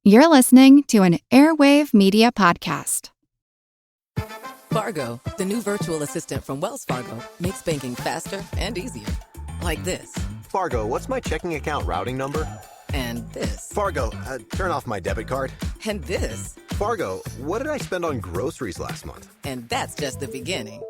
You're listening to an Airwave Media Podcast. Fargo, the new virtual assistant from Wells Fargo, makes banking faster and easier. Like this. Fargo, what's my checking account routing number? And this. Fargo, turn off my debit card. And this. Fargo, what did I spend on groceries last month? And that's just the beginning.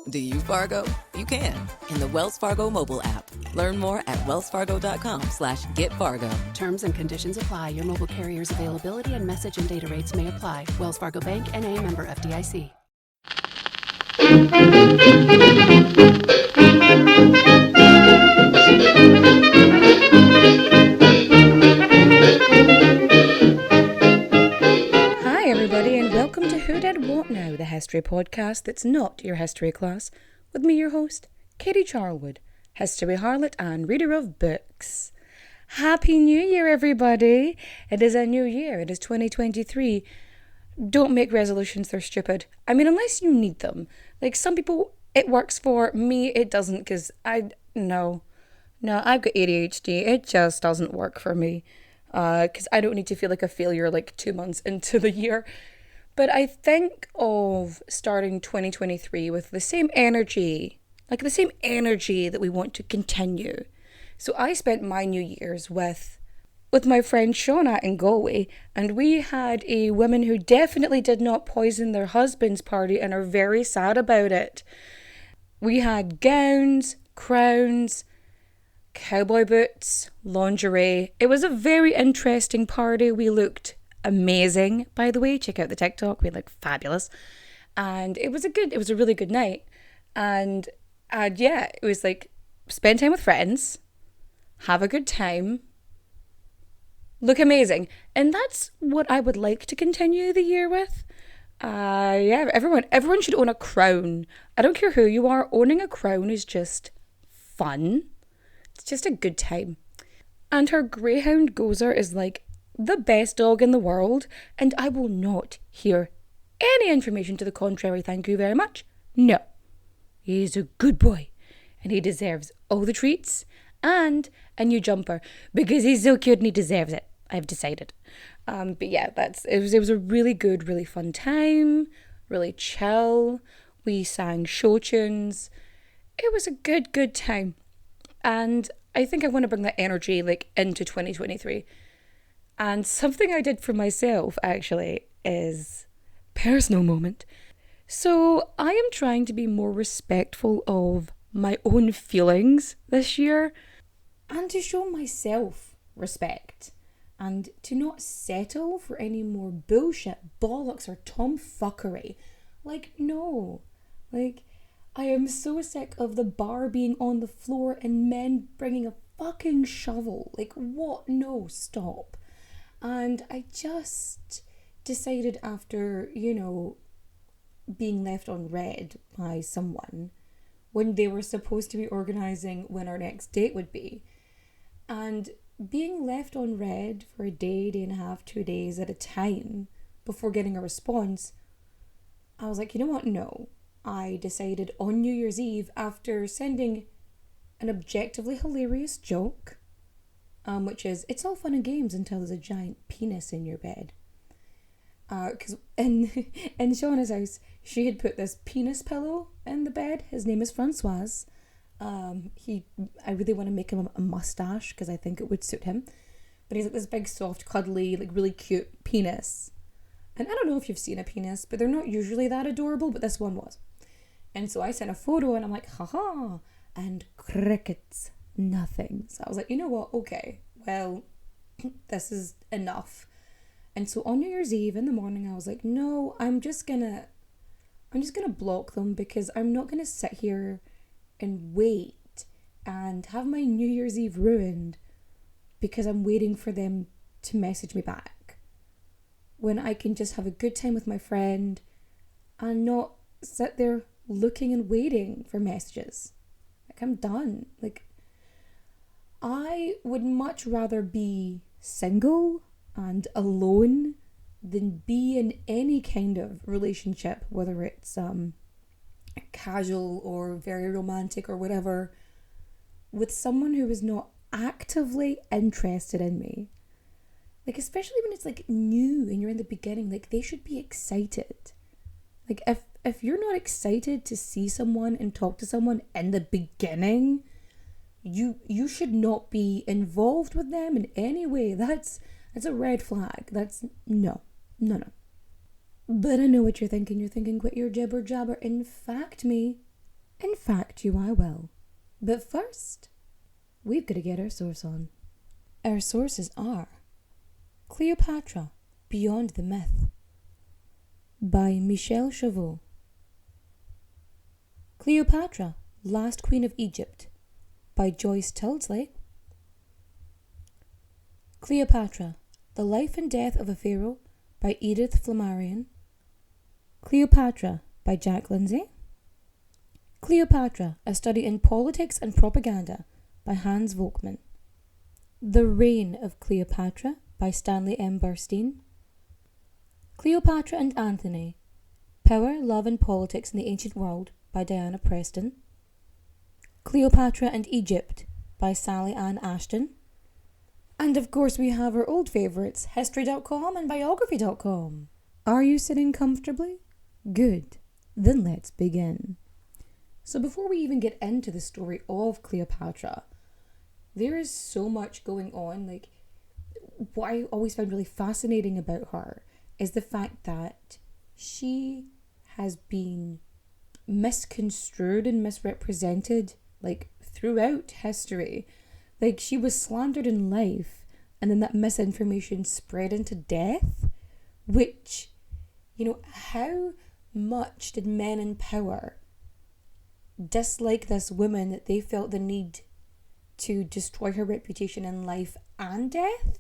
Do you, Fargo? You can. In the Wells Fargo mobile app. Learn more at wellsfargo.com/getfargo. Terms and conditions apply. Your mobile carrier's availability and message and data rates may apply. Wells Fargo Bank, N.A., member FDIC. Hi everybody and welcome to Who Did What Now, the history podcast that's not your history class, with me your host, Katie Charlwood, history harlot and reader of books. Happy New Year everybody! It is a new year, it is 2023. Don't make resolutions, they're stupid. I mean, unless you need them. Like, some people, it works for. Me, it doesn't, because no, I've got ADHD. It just doesn't work for me. Because I don't need to feel like a failure like 2 months into the year. But I think of starting 2023 with the same energy, that we want to continue. So I spent my New Year's with my friend Shauna in Galway, and we had a woman who definitely did not poison their husband's party and are very sad about it. We had gowns, crowns, cowboy boots, lingerie. It was a very interesting party. We looked amazing, by the way. Check out the TikTok. We look fabulous. And it was a really good night. And yeah, it was like, spend time with friends, have a good time, look amazing. And that's what I would like to continue the year with. Yeah, everyone should own a crown. I don't care who you are, owning a crown is just fun. It's just a good time. And her greyhound Gozer is like the best dog in the world, and I will not hear any information to the contrary, thank you very much. No. He's a good boy, and he deserves all the treats and a new jumper because he's so cute and he deserves it. I've decided. But yeah, it was a really good, really fun time, really chill. We sang show tunes. It was a good time. And I think I want to bring that energy into 2023. And something I did for myself actually is personal moment. So I am trying to be more respectful of my own feelings this year and to show myself respect and to not settle for any more bullshit, bollocks or tomfuckery. No. I am so sick of the bar being on the floor and men bringing a fucking shovel. What? No, stop. And I just decided after, being left on red by someone when they were supposed to be organising when our next date would be. And being left on red for a day and a half, 2 days at a time before getting a response, I was like, you know what? No. I decided on New Year's Eve, after sending an objectively hilarious joke, which is, it's all fun and games until there's a giant penis in your bed. Because in Shauna's house, she had put this penis pillow in the bed. His name is Francois. I really want to make him a mustache because I think it would suit him. But he's this big, soft, cuddly, really cute penis. And I don't know if you've seen a penis, but they're not usually that adorable, but this one was. And so I sent a photo and I'm like, haha, and crickets, nothing. So I was like, you know what? Okay, well, this is enough. And so on New Year's Eve in the morning, I was like, no, I'm just gonna block them because I'm not gonna sit here and wait and have my New Year's Eve ruined because I'm waiting for them to message me back. When I can just have a good time with my friend and not sit there looking and waiting for messages. I'm done. I would much rather be single and alone than be in any kind of relationship, whether it's casual or very romantic or whatever, with someone who is not actively interested in me. Like, especially when it's like new and you're in the beginning, like they should be excited. Like if you're not excited to see someone and talk to someone in the beginning, you should not be involved with them in any way. That's a red flag. That's no. But I know what you're thinking. You're thinking, quit your jibber jabber. In fact you, I will. But first, we've got to get our source on. Our sources are Cleopatra, Beyond the Myth by Michel Chauveau. Cleopatra, Last Queen of Egypt by Joyce Tilsley. Cleopatra, The Life and Death of a Pharaoh by Edith Flammarion. Cleopatra by Jack Lindsay. Cleopatra, A Study in Politics and Propaganda by Hans Volkmann. The Reign of Cleopatra by Stanley M. Burstein. Cleopatra and Anthony, Power, Love and Politics in the Ancient World by Diana Preston. Cleopatra and Egypt by Sally Ann Ashton. And of course we have our old favourites, History.com and Biography.com. Are you sitting comfortably? Good. Then let's begin. So before we even get into the story of Cleopatra, there is so much going on. Like, what I always found really fascinating about her is the fact that she has been misconstrued and misrepresented, like, throughout history. Like, she was slandered in life, and then that misinformation spread into death, which, you know, how much did men in power dislike this woman that they felt the need to destroy her reputation in life and death?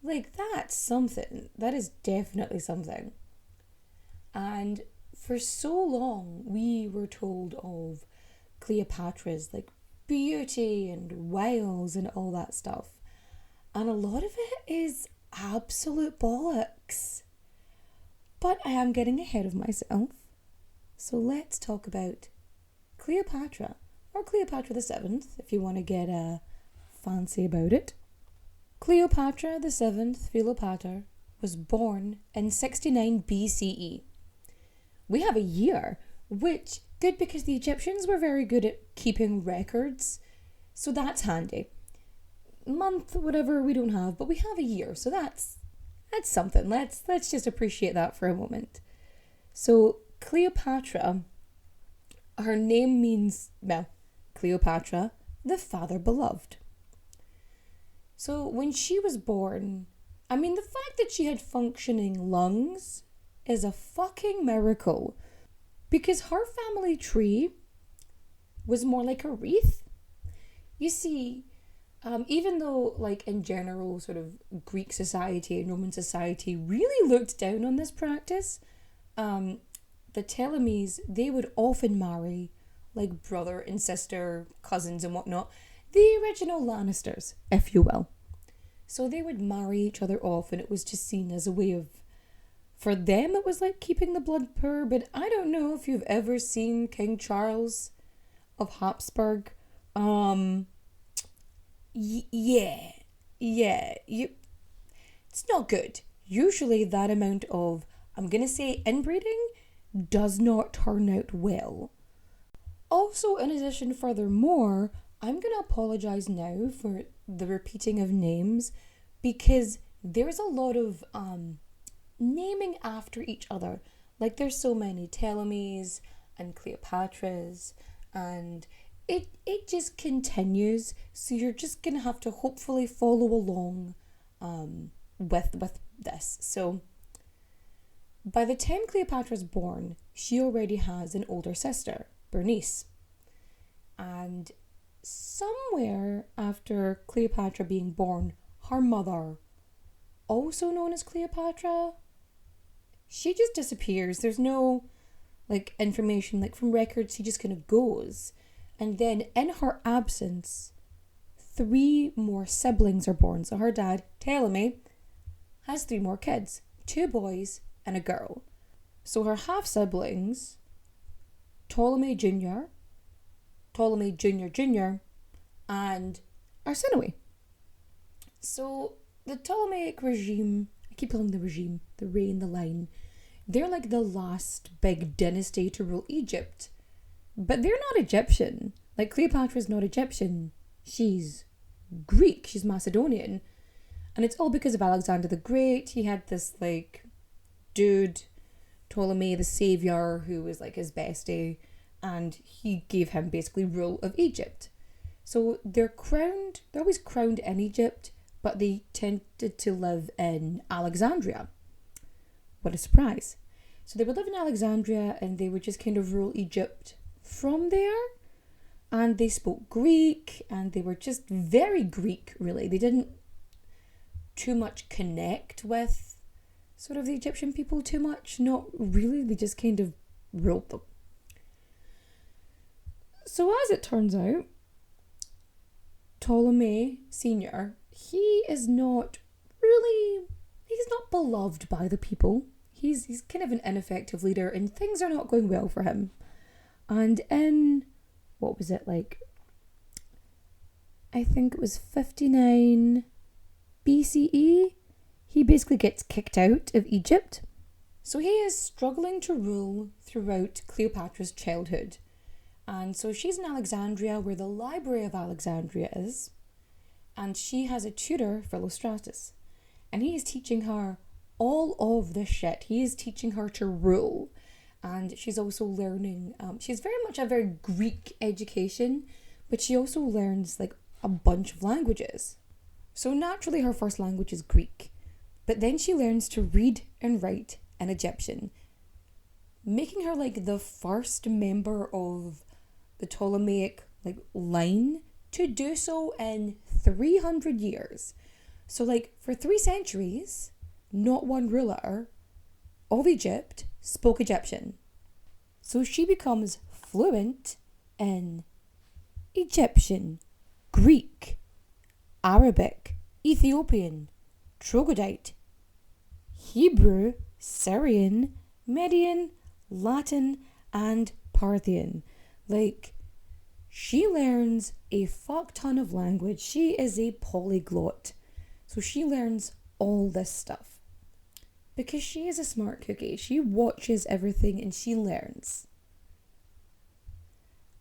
Like, that's something. That is definitely something. And for so long, we were told of Cleopatra's, like, beauty and wiles and all that stuff. And a lot of it is absolute bollocks. But I am getting ahead of myself. So let's talk about Cleopatra, or Cleopatra VII, if you want to get fancy about it. Cleopatra VII Philopator was born in 69 BCE. We have a year, which good because the Egyptians were very good at keeping records, so that's handy. Month, whatever, we don't have, but we have a year, so that's something. Let's just appreciate that for a moment. So Cleopatra, her name means, well, Cleopatra, the father beloved. So when she was born, I mean, the fact that she had functioning lungs is a fucking miracle, because her family tree was more like a wreath. You see, even though, like, in general, sort of Greek society and Roman society really looked down on this practice, the Ptolemies, they would often marry, like, brother and sister, cousins and whatnot, the original Lannisters, if you will. So they would marry each other off, and it was just seen as a way of, for them it was like keeping the blood pure. But I don't know if you've ever seen King Charles of Habsburg. It's not good. Usually that amount of, I'm gonna say, inbreeding does not turn out well. Also, in addition, furthermore, I'm going to apologise now for the repeating of names, because there's a lot of naming after each other. Like, there's so many Ptolemies and Cleopatras, and it just continues. So you're just going to have to hopefully follow along with this. So by the time Cleopatra's born, she already has an older sister, Bernice. And somewhere after Cleopatra being born, her mother, also known as Cleopatra, she just disappears. There's no, like, information, like, from records. She just kind of goes. And then in her absence, 3 more siblings are born. So her dad, Ptolemy, has 3 more kids, 2 boys and a girl. So her half-siblings, Ptolemy Jr., and Arsinoe. So the Ptolemaic regime, I keep calling the regime, the reign, the line, they're like the last big dynasty to rule Egypt. But they're not Egyptian. Like, Cleopatra's not Egyptian. She's Greek. She's Macedonian. And it's all because of Alexander the Great. He had this, like, dude, Ptolemy the Saviour, who was, like, his bestie. And he gave him, basically, rule of Egypt. So they're always crowned in Egypt, but they tended to live in Alexandria. What a surprise. So they would live in Alexandria and they would just kind of rule Egypt from there. And they spoke Greek and they were just very Greek, really. They didn't too much connect with sort of the Egyptian people too much. Not really. They just kind of ruled them. So as it turns out, Ptolemy Senior, he's not beloved by the people. He's kind of an ineffective leader and things are not going well for him. And in, what was it, like, I think it was 59 BCE, he basically gets kicked out of Egypt. So he is struggling to rule throughout Cleopatra's childhood. And so she's in Alexandria, where the Library of Alexandria is, and she has a tutor, Philostratus, and he is teaching her all of this shit. He is teaching her to rule, and she's also learning, she's very much a very Greek education, but she also learns like a bunch of languages. So naturally her first language is Greek, but then she learns to read and write in Egyptian, making her like the first member of the Ptolemaic like line to do so in 300 years. So like for 3 centuries, not one ruler of Egypt spoke Egyptian. So she becomes fluent in Egyptian, Greek, Arabic, Ethiopian, Troglodyte, Hebrew, Syrian, Median, Latin, and Parthian. Like, she learns a fuck ton of language. She is a polyglot. So she learns all this stuff. Because she is a smart cookie. She watches everything and she learns.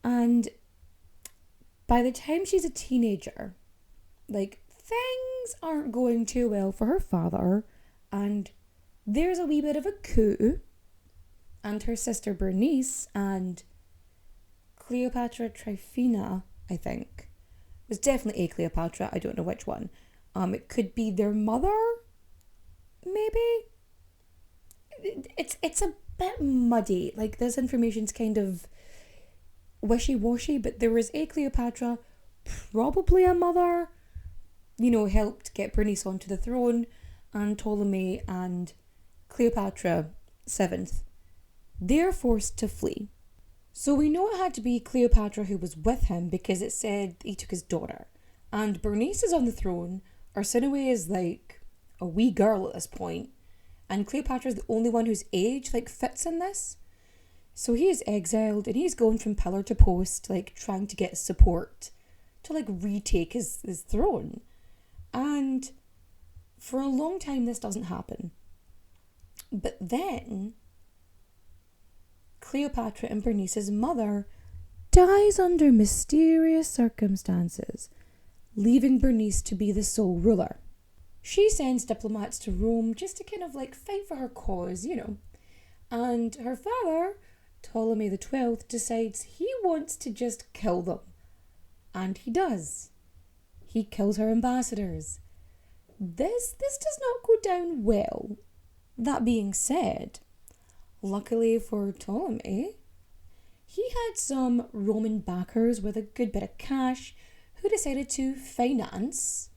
And by the time she's a teenager, like, things aren't going too well for her father. And there's a wee bit of a coup. And her sister Bernice and Cleopatra Tryphena, I think. It was definitely a Cleopatra, I don't know which one. It could be their mother, maybe? It's a bit muddy. Like, this information's kind of wishy-washy, but there was a Cleopatra, probably a mother, helped get Bernice onto the throne, and Ptolemy and Cleopatra VII, they're forced to flee. So we know it had to be Cleopatra who was with him because it said he took his daughter. And Bernice is on the throne. Arsinoe is like a wee girl at this point. And Cleopatra is the only one whose age fits in this. So he is exiled and he's going from pillar to post, trying to get support to retake his throne. And for a long time this doesn't happen. But then Cleopatra and Bernice's mother dies under mysterious circumstances, leaving Bernice to be the sole ruler. She sends diplomats to Rome just to kind of fight for her cause, And her father, Ptolemy XII, decides he wants to just kill them. And he does. He kills her ambassadors. This does not go down well. That being said, luckily for Ptolemy, he had some Roman backers with a good bit of cash who decided to finance,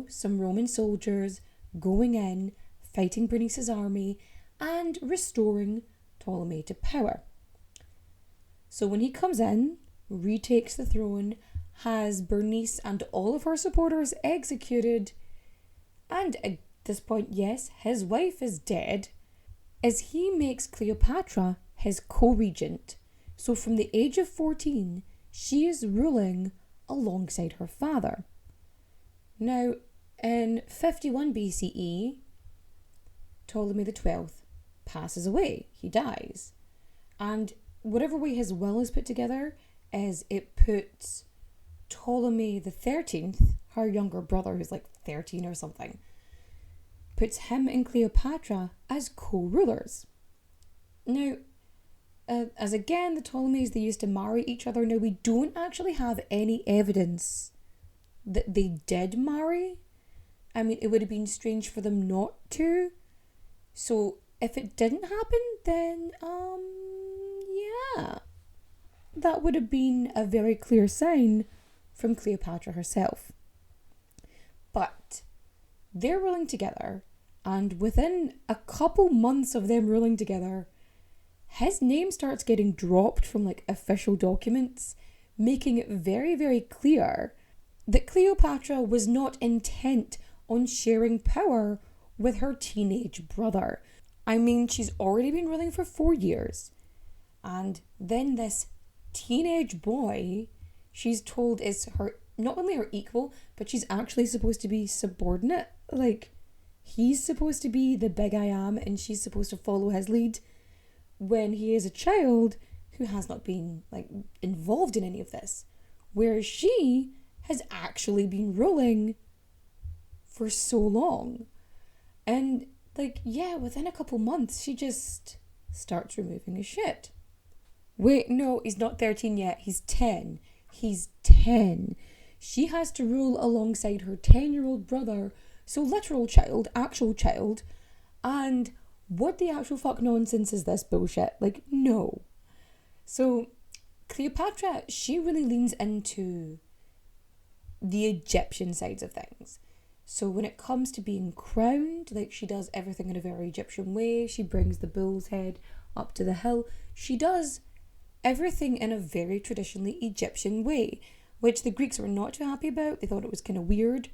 some Roman soldiers going in, fighting Bernice's army, and restoring Ptolemy to power. So when he comes in, retakes the throne, has Bernice and all of her supporters executed, and at this point, yes, his wife is dead, as he makes Cleopatra his co-regent. So from the age of 14, she is ruling alongside her father. Now, In 51 BCE, Ptolemy XII passes away. He dies. And whatever way his will is put together is it puts Ptolemy XIII, her younger brother who's like 13 or something, puts him and Cleopatra as co-rulers. Now, as again, the Ptolemies, they used to marry each other. Now, we don't actually have any evidence that they did marry. I mean, it would have been strange for them not to. So, if it didn't happen, then, yeah. That would have been a very clear sign from Cleopatra herself. But they're ruling together, and within a couple months of them ruling together, his name starts getting dropped from like official documents, making it very, very clear that Cleopatra was not intent on sharing power with her teenage brother. I mean, she's already been ruling for 4 years, and then this teenage boy, she's told is her, not only her equal, but she's actually supposed to be subordinate. Like, he's supposed to be the big I am, and she's supposed to follow his lead, when he is a child who has not been like involved in any of this, whereas she has actually been ruling for so long. And like, yeah, within a couple months she just starts removing his shit. Wait, no, he's not 13 yet, he's 10. He's 10. She has to rule alongside her 10-year-old brother, so literal child, actual child, and what the actual fuck nonsense is this bullshit? Like, no. So, Cleopatra, she really leans into the Egyptian sides of things. So when it comes to being crowned, like, she does everything in a very Egyptian way. She brings the bull's head up to the hill. She does everything in a very traditionally Egyptian way, which the Greeks were not too happy about. They thought it was kind of weird.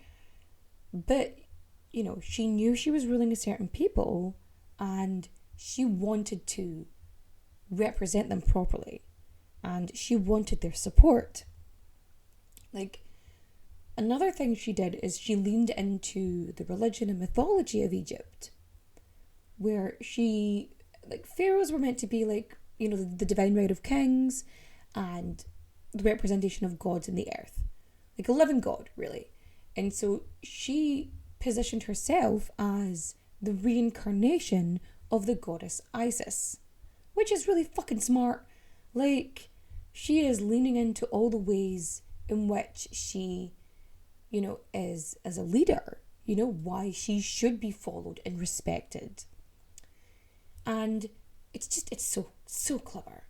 But, you know, she knew she was ruling a certain people, and she wanted to represent them properly, and she wanted their support. Like, another thing she did is she leaned into the religion and mythology of Egypt, where she, like, pharaohs were meant to be like, you know, the divine right of kings and the representation of gods in the earth, like a living god, really. And so she positioned herself as the reincarnation of the goddess Isis, which is really fucking smart. Like, she is leaning into all the ways in which she, you know, is as a leader, you know, why she should be followed and respected. And it's so clever.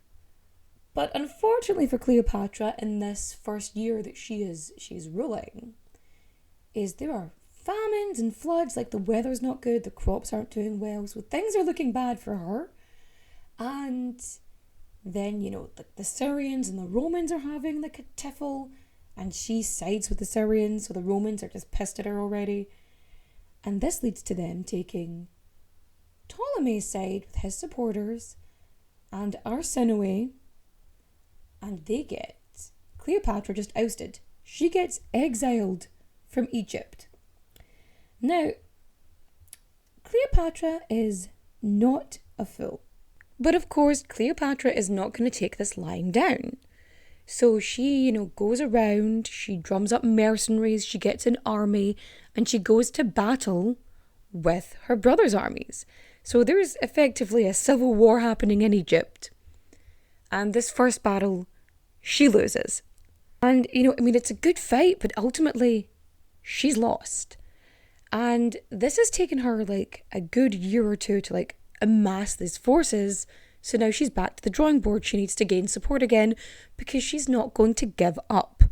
But unfortunately for Cleopatra, in this first year that she's ruling, is there are famines and floods. Like, the weather's not good, the crops aren't doing well, so things are looking bad for her. And then, you know, the Syrians and the Romans are having like a tiffle, and she sides with the Syrians, so the Romans are just pissed at her already. And this leads to them taking Ptolemy's side with his supporters and Arsinoe, and they get Cleopatra just ousted. She gets exiled from Egypt. Now, Cleopatra is not a fool. But of course, Cleopatra is not going to take this lying down. So she, you know, goes around, she drums up mercenaries, she gets an army, and she goes to battle with her brother's armies. So there's effectively a civil war happening in Egypt. And this first battle, she loses. And, you know, I mean, it's a good fight, but ultimately, she's lost. And this has taken her like a good year or two to like amass these forces. So now she's back to the drawing board. She needs to gain support again because she's not going to give up.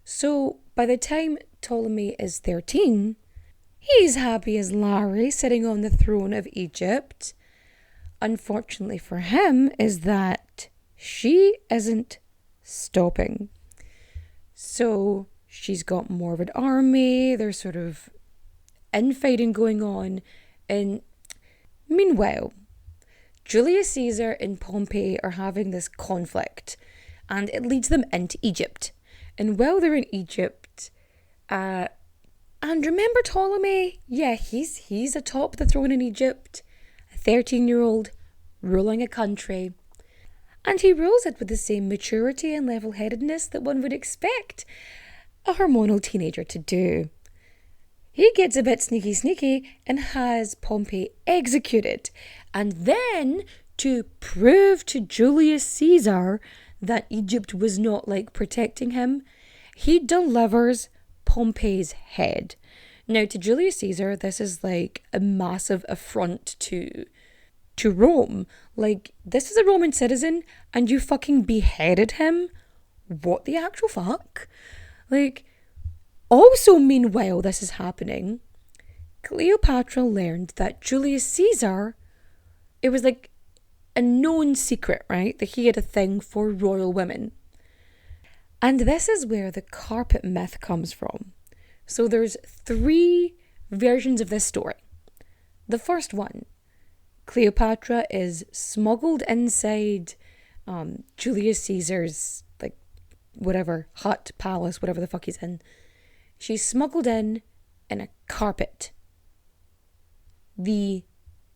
So by the time Ptolemy is 13, he's happy as Larry sitting on the throne of Egypt. Unfortunately for him is that she isn't stopping. So she's got more of an army. There's sort of infighting going on. And meanwhile, Julius Caesar and Pompey are having this conflict, and it leads them into Egypt. And while they're in Egypt, And remember Ptolemy? Yeah, he's atop the throne in Egypt, a 13-year-old ruling a country. And he rules it with the same maturity and level-headedness that one would expect a hormonal teenager to do. He gets a bit sneaky and has Pompey executed. And then, to prove to Julius Caesar that Egypt was not protecting him, he delivers Pompey's head. Now, to Julius Caesar, this is a massive affront to Rome. This is a Roman citizen and you fucking beheaded him? What the actual fuck? Also, meanwhile this is happening, Cleopatra learned that Julius Caesar, it was a known secret, right? That he had a thing for royal women. And this is where the carpet myth comes from. So there's 3 versions of this story. The first one, Cleopatra is smuggled inside Julius Caesar's, whatever, hut, palace, whatever the fuck he's in. She's smuggled in a carpet. The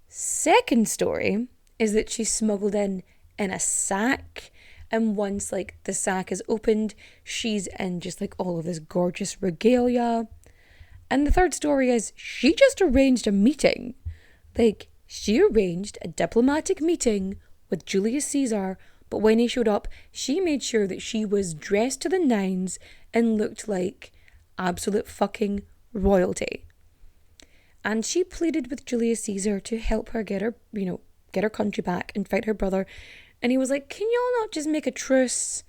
second story is that she's smuggled in a sack, and once the sack is opened, she's in just all of this gorgeous regalia. And the third story is she just arranged a meeting. She arranged a diplomatic meeting with Julius Caesar, but when he showed up, she made sure that she was dressed to the nines and looked like absolute fucking royalty. And she pleaded with Julius Caesar to help her get her country back and fight her brother. And he was like, can y'all not just make a truce?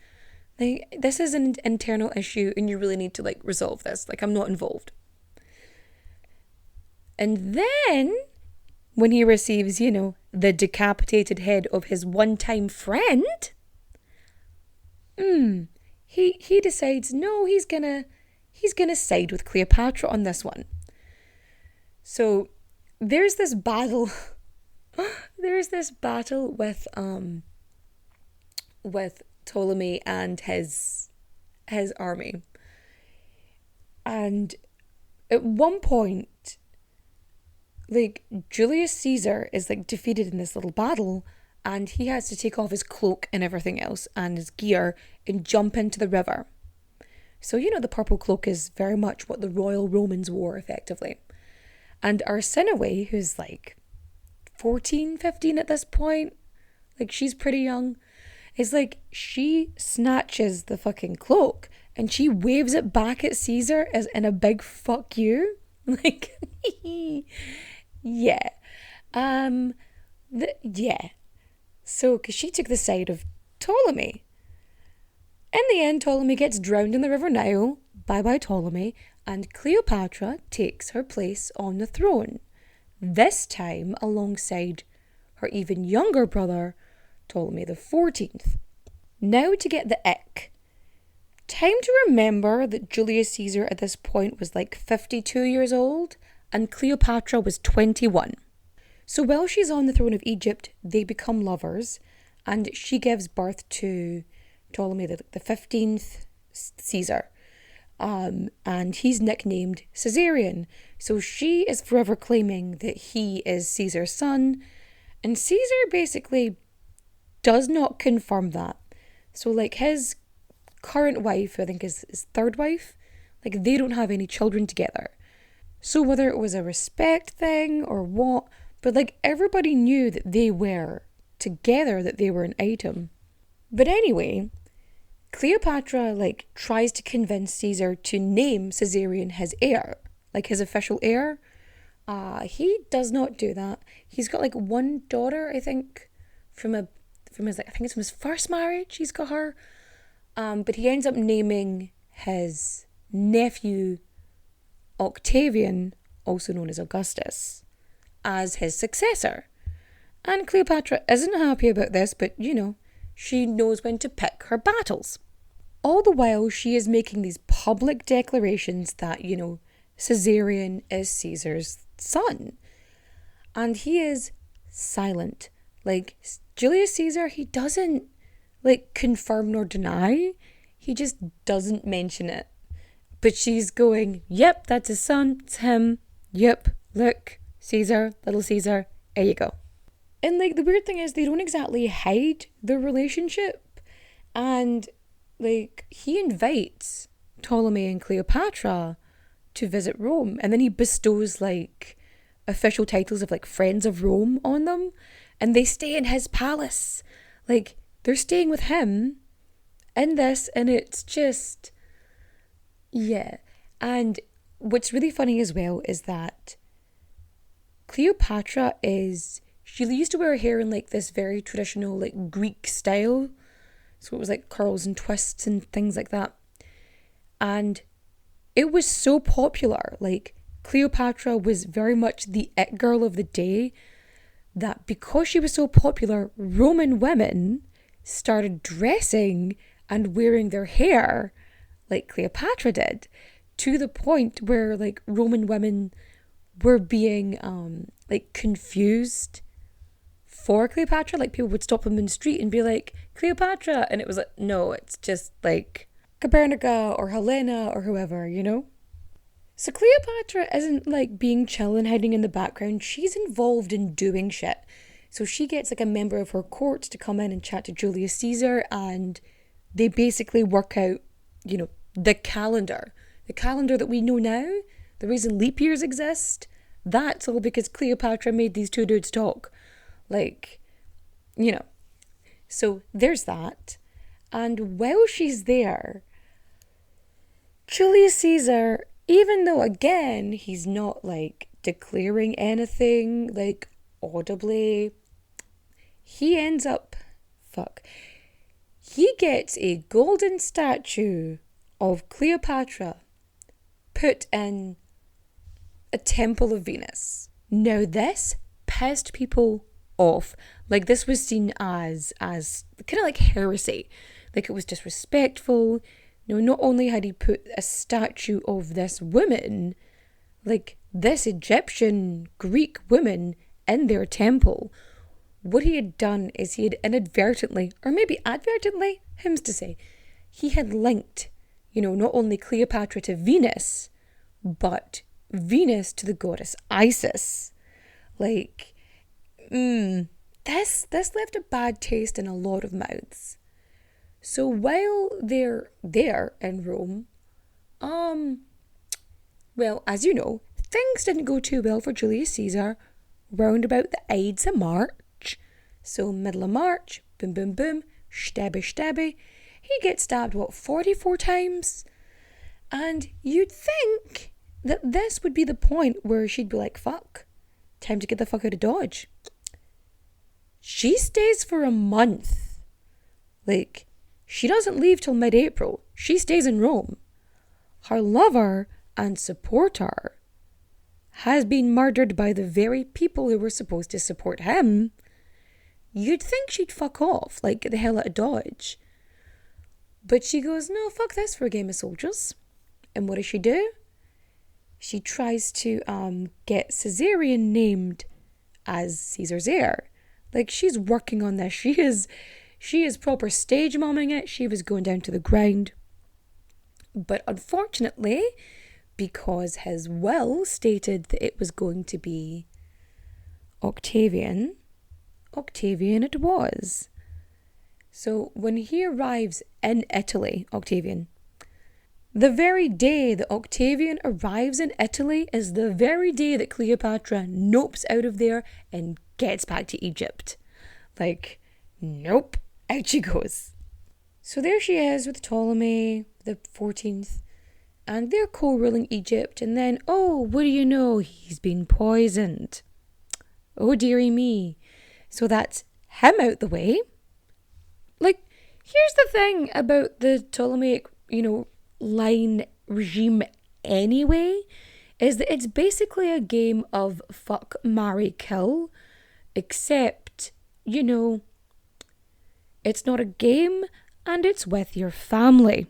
This is an internal issue and you really need to resolve this. I'm not involved. And then when he receives, the decapitated head of his one-time friend, he decides, no, he's gonna side with Cleopatra on this one. So there's this battle. There's this battle with Ptolemy and his army. And at one point, Julius Caesar is defeated in this little battle, and he has to take off his cloak and everything else and his gear and jump into the river. So the purple cloak is very much what the royal Romans wore, effectively. And Arsinoe, who's 14, 15 at this point, she's pretty young, is she snatches the fucking cloak and she waves it back at Caesar as in a big fuck you. Yeah. Yeah. So, because she took the side of Ptolemy. In the end, Ptolemy gets drowned in the River Nile. Bye-bye, Ptolemy. And Cleopatra takes her place on the throne. This time alongside her even younger brother, Ptolemy the 14th. Now to get the ick. Time to remember that Julius Caesar at this point was 52 years old and Cleopatra was 21. So while she's on the throne of Egypt, they become lovers and she gives birth to Ptolemy the 15th Caesar. And he's nicknamed Caesarion. So she is forever claiming that he is Caesar's son. And Caesar basically does not confirm that. So his current wife, I think is his third wife, they don't have any children together. So whether it was a respect thing or what, but everybody knew that they were together, that they were an item. But anyway, Cleopatra tries to convince Caesar to name Caesarion his heir, his official heir. He does not do that. He's got one daughter, I think, from his first marriage. He's got her, but he ends up naming his nephew Octavian, also known as Augustus, as his successor. And Cleopatra isn't happy about this, but she knows when to pick her battles. All the while, she is making these public declarations that, Caesarion is Caesar's son. And he is silent. Julius Caesar, he doesn't, confirm nor deny. He just doesn't mention it. But she's going, yep, that's his son, it's him. Yep, look, Caesar, little Caesar, there you go. And like the weird thing is they don't exactly hide their relationship. And like he invites Ptolemy and Cleopatra to visit Rome, and then he bestows like official titles of like friends of Rome on them, and they stay in his palace. Like they're staying with him in this, and it's just, yeah. And what's really funny as well is that Cleopatra she used to wear her hair in like this very traditional like Greek style. So it was like curls and twists and things like that. And it was so popular. Like Cleopatra was very much the it girl of the day, that because she was so popular, Roman women started dressing and wearing their hair like Cleopatra did, to the point where like Roman women were being like confused for Cleopatra. Like people would stop them in the street and be like, Cleopatra, and it was like, no, it's just like Copernica or Helena or whoever, you know? So Cleopatra isn't like being chill and hiding in the background. She's involved in doing shit. So she gets like a member of her court to come in and chat to Julius Caesar, and they basically work out, you know, the calendar that we know now, the reason leap years exist. That's all because Cleopatra made these two dudes talk. Like, you know. So there's that. And while she's there, Julius Caesar, even though again he's not like declaring anything like audibly, he ends up, he gets a golden statue of Cleopatra put in a temple of Venus. Now this pissed people off. Like this was seen as kind of like heresy. Like it was disrespectful. You know, not only had he put a statue of this woman, like this Egyptian Greek woman, in their temple, what he had done is he had inadvertently, or maybe advertently, him's to say, he had linked, you know, not only Cleopatra to Venus, but Venus to the goddess Isis. Like, this left a bad taste in a lot of mouths. So while they're there in Rome, well, as you know, things didn't go too well for Julius Caesar round about the Ides of March. So middle of March, boom, boom, boom, stabby, stabby. He gets stabbed, 44 times? And you'd think that this would be the point where she'd be like, fuck, time to get the fuck out of Dodge. She stays for a month. Like, she doesn't leave till mid-April. She stays in Rome. Her lover and supporter has been murdered by the very people who were supposed to support him. You'd think she'd fuck off, like get the hell out of Dodge. But she goes, no, fuck this for a game of soldiers. And what does she do? She tries to get Caesarion named as Caesar's heir. Like, she's working on this. She is proper stage momming it. She was going down to the ground. But unfortunately, because his will stated that it was going to be Octavian it was. So when he arrives in Italy, Octavian, the very day that Octavian arrives in Italy is the very day that Cleopatra nopes out of there and gets back to Egypt. Like, nope, out she goes. So there she is with Ptolemy the 14th, and they're co-ruling Egypt, and then, oh, what do you know, he's been poisoned. Oh, dearie me. So that's him out the way. Like, here's the thing about the Ptolemaic, line regime anyway, is that it's basically a game of fuck, marry, kill, except, it's not a game and it's with your family.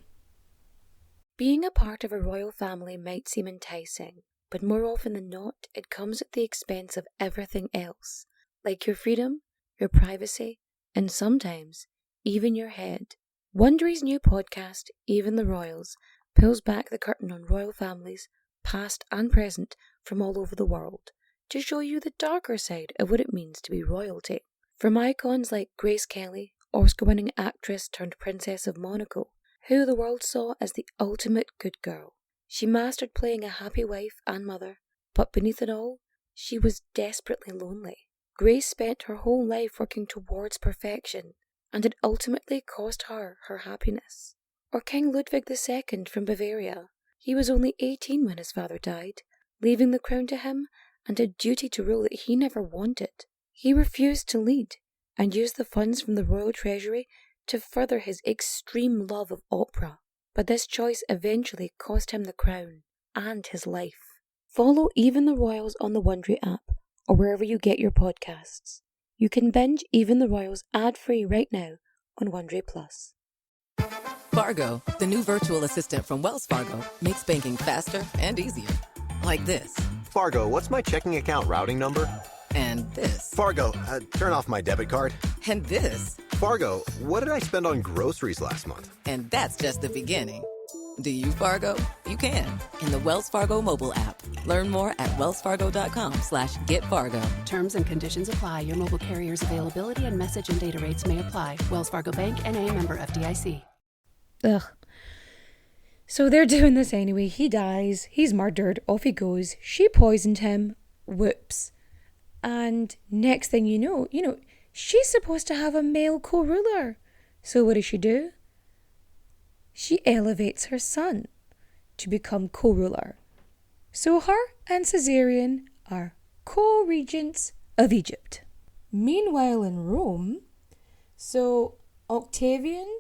Being a part of a royal family might seem enticing, but more often than not, it comes at the expense of everything else, like your freedom, your privacy, and sometimes even your head. Wondery's new podcast, Even the Royals, pulls back the curtain on royal families, past and present, from all over the world, to show you the darker side of what it means to be royalty. From icons like Grace Kelly, Oscar-winning actress turned Princess of Monaco, who the world saw as the ultimate good girl. She mastered playing a happy wife and mother, but beneath it all, she was desperately lonely. Grace spent her whole life working towards perfection, and it ultimately cost her her happiness. Or King Ludwig II from Bavaria. He was only 18 when his father died, leaving the crown to him and a duty to rule that he never wanted. He refused to lead, and used the funds from the royal treasury to further his extreme love of opera. But this choice eventually cost him the crown and his life. Follow Even the Royals on the Wondery app or wherever you get your podcasts. You can binge Even the Royals ad-free right now on Wondery Plus. Fargo, the new virtual assistant from Wells Fargo, makes banking faster and easier. Like this. Fargo, what's my checking account routing number? And this. Fargo, turn off my debit card. And this. Fargo, what did I spend on groceries last month? And that's just the beginning. Do you, Fargo? You can in the Wells Fargo mobile app. Learn more at wellsfargo.com/getfargo. Terms and conditions apply. Your mobile carrier's availability and message and data rates may apply. Wells Fargo Bank, N.A., member FDIC. Ugh. So they're doing this anyway. He dies. He's murdered. Off he goes. She poisoned him. Whoops. And next thing you know, she's supposed to have a male co-ruler. So what does she do? She elevates her son to become co-ruler. So her and Caesarion are co-regents of Egypt. Meanwhile in Rome, so Octavian,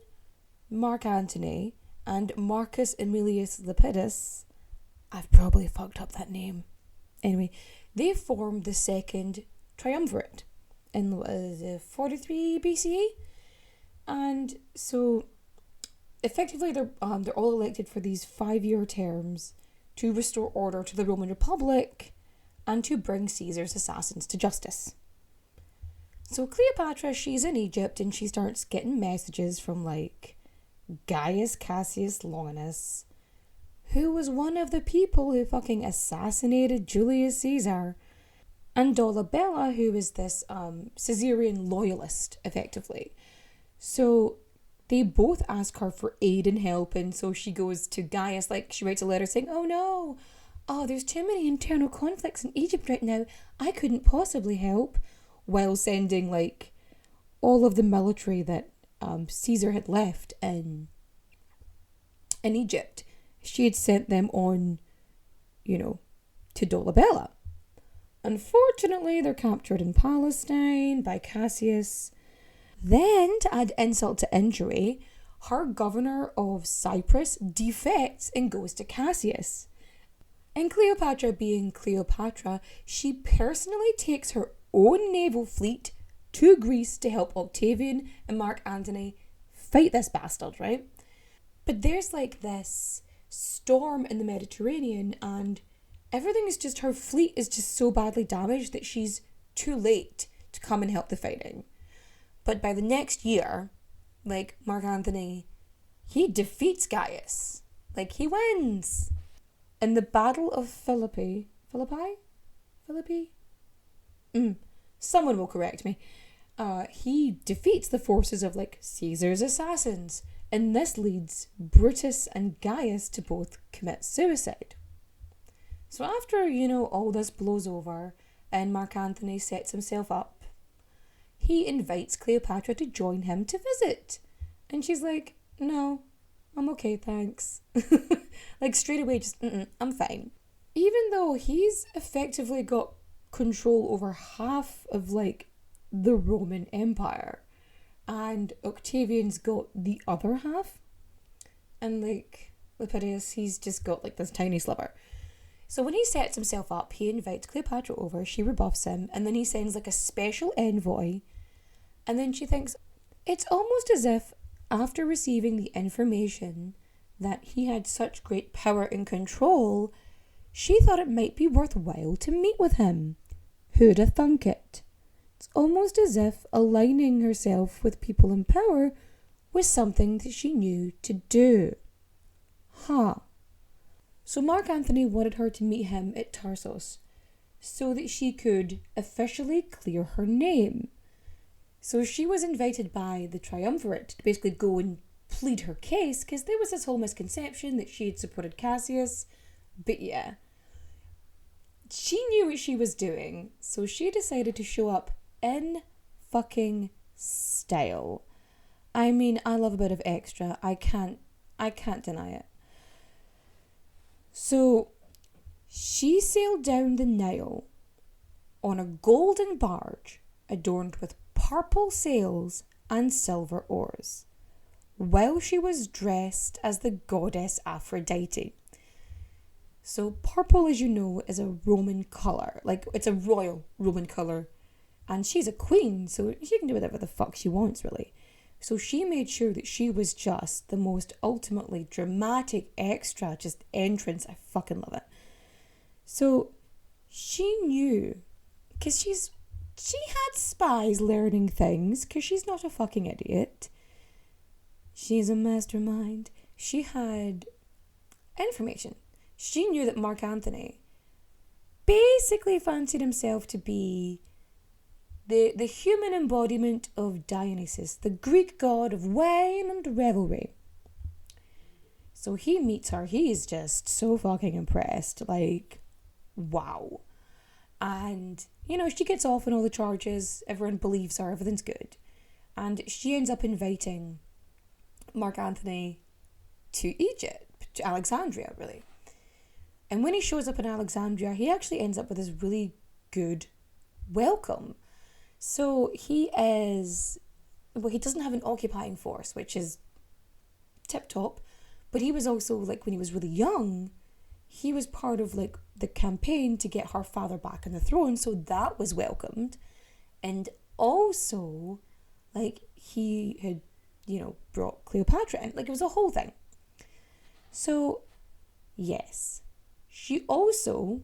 Mark Antony, and Marcus Aemilius Lepidus, I've probably fucked up that name. Anyway, they formed the second triumvirate in 43 BCE. And so effectively they're all elected for these 5-year terms to restore order to the Roman Republic and to bring Caesar's assassins to justice. So Cleopatra, she's in Egypt and she starts getting messages from like Gaius Cassius Longinus, who was one of the people who fucking assassinated Julius Caesar, and Dolabella, who is this Caesarian loyalist, effectively. So they both ask her for aid and help, and so she goes to Gaius, like she writes a letter saying, oh, there's too many internal conflicts in Egypt right now, I couldn't possibly help, while sending like all of the military that Caesar had left in Egypt. She had sent them on, to Dolabella. Unfortunately, they're captured in Palestine by Cassius. Then, to add insult to injury, her governor of Cyprus defects and goes to Cassius. And Cleopatra being Cleopatra, she personally takes her own naval fleet to Greece to help Octavian and Mark Antony fight this bastard, right? But there's like this storm in the Mediterranean and everything is just, her fleet is just so badly damaged that she's too late to come and help the fighting. But by the next year, like Mark Antony, he defeats Gaius. Like he wins. In the Battle of Philippi? Someone will correct me. He defeats the forces of like Caesar's assassins. And this leads Brutus and Gaius to both commit suicide. So after, all this blows over and Mark Antony sets himself up, he invites Cleopatra to join him to visit. And she's like, no, I'm okay, thanks. Like straight away, just, I'm fine. Even though he's effectively got control over half of like the Roman Empire. And Octavian's got the other half. And like Lepidus, he's just got like this tiny sliver. So when he sets himself up, he invites Cleopatra over, she rebuffs him, and then he sends like a special envoy. And then she thinks, it's almost as if after receiving the information that he had such great power and control, she thought it might be worthwhile to meet with him. Who'd have thunk it? It's almost as if aligning herself with people in power was something that she knew to do. So Mark Antony wanted her to meet him at Tarsus so that she could officially clear her name. So she was invited by the triumvirate to basically go and plead her case, because there was this whole misconception that she had supported Cassius. But yeah, she knew what she was doing, so she decided to show up in fucking style. I mean, I love a bit of extra. I can't deny it. So she sailed down the Nile on a golden barge adorned with purple sails and silver oars, while she was dressed as the goddess Aphrodite. So purple, as you know, is a Roman colour. Like, it's a royal Roman colour. And she's a queen, so she can do whatever the fuck she wants, really. So she made sure that she was just the most ultimately dramatic extra, just entrance. I fucking love it. So she knew, because she had spies learning things, because she's not a fucking idiot. She's a mastermind. She had information. She knew that Mark Antony basically fancied himself to be the human embodiment of Dionysus, the Greek god of wine and revelry. So he meets her. He's just so fucking impressed. Like, wow. And, you know, she gets off on all the charges. Everyone believes her. Everything's good. And she ends up inviting Mark Antony to Egypt, to Alexandria, really. And when he shows up in Alexandria, he actually ends up with this really good welcome. So he doesn't have an occupying force, which is tip-top, but he was also, like, when he was really young, he was part of, like, the campaign to get her father back on the throne, so that was welcomed. And also, like, he had, you know, brought Cleopatra in. Like, it was a whole thing. So, yes. She also,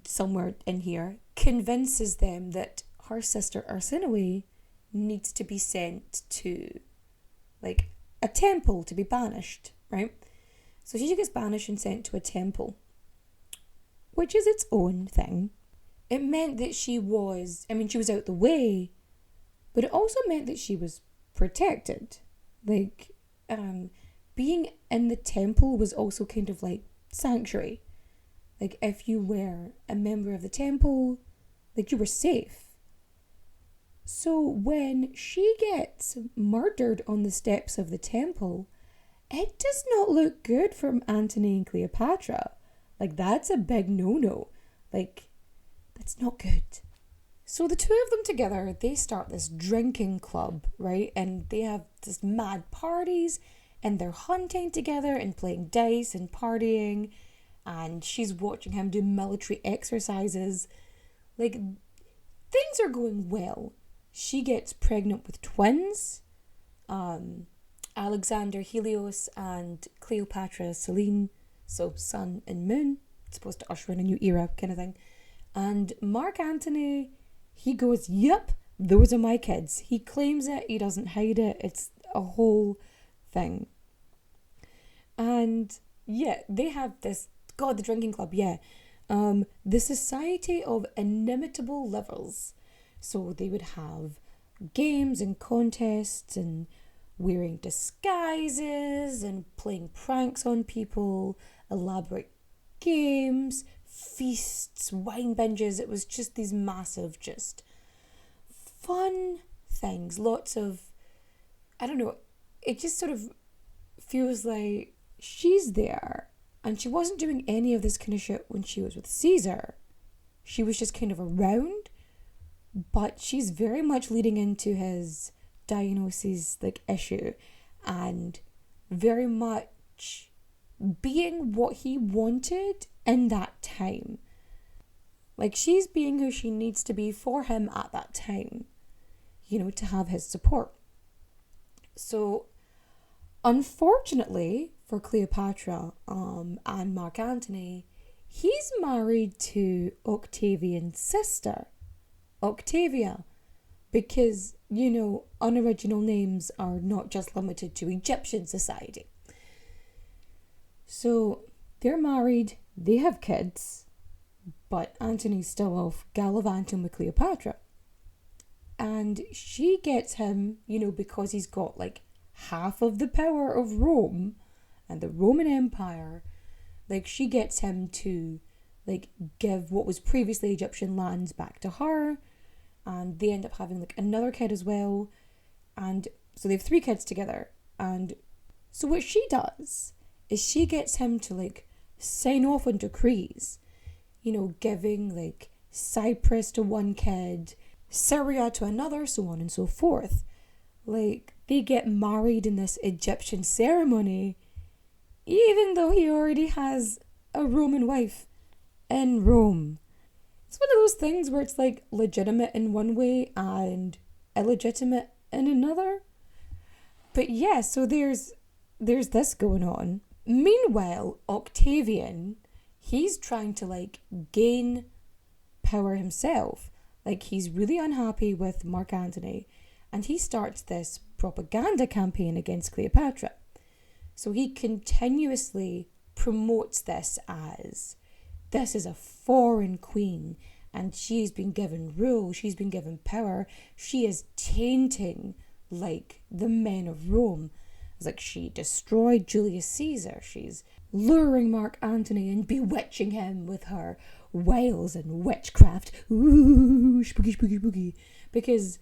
somewhere in here, convinces them that her sister Arsinoe needs to be sent to, like, a temple to be banished, right? So she gets banished and sent to a temple, which is its own thing. It meant that she was out the way, but it also meant that she was protected. Like, being in the temple was also kind of like sanctuary. Like, if you were a member of the temple, like, you were safe. So when she gets murdered on the steps of the temple, it does not look good for Antony and Cleopatra. Like, that's a big no-no. Like, that's not good. So the two of them together, they start this drinking club, right? And they have this mad parties, and they're hunting together and playing dice and partying. And she's watching him do military exercises. Like, things are going well. She gets pregnant with twins, Alexander Helios and Cleopatra Selene, so sun and moon. It's supposed to usher in a new era kind of thing. And Mark Antony, he goes, yep, those are my kids. He claims it, he doesn't hide it, it's a whole thing. And yeah, they have this, God, the drinking club, yeah. The Society of Inimitable Lovers. So they would have games and contests and wearing disguises and playing pranks on people, elaborate games, feasts, wine binges. It was just these massive, just fun things. Lots of, I don't know, it just sort of feels like she's there and she wasn't doing any of this kind of shit when she was with Caesar. She was just kind of around. But she's very much leading into his Dionysus, like, issue, and very much being what he wanted in that time. Like, she's being who she needs to be for him at that time, you know, to have his support. So, unfortunately for Cleopatra and Mark Antony, he's married to Octavian's sister, Octavia, because, you know, unoriginal names are not just limited to Egyptian society. So they're married, they have kids, but Antony's still off gallivanting with Cleopatra. And she gets him, because he's got like half of the power of Rome and the Roman Empire. Like, she gets him to like give what was previously Egyptian lands back to her. And they end up having like another kid as well. And so they have 3 kids together. And so what she does is she gets him to like sign off on decrees, giving like Cyprus to one kid, Syria to another, so on and so forth. Like, they get married in this Egyptian ceremony, even though he already has a Roman wife in Rome. It's one of those things where it's like legitimate in one way and illegitimate in another. But yeah, so there's this going on. Meanwhile, Octavian, he's trying to like gain power himself. Like, he's really unhappy with Mark Antony, and he starts this propaganda campaign against Cleopatra. So he continuously promotes this is a foreign queen, and she's been given rule, she's been given power, she is tainting like the men of Rome. It's like she destroyed Julius Caesar, she's luring Mark Antony and bewitching him with her wiles and witchcraft. Ooh, spooky, spooky, spooky. Because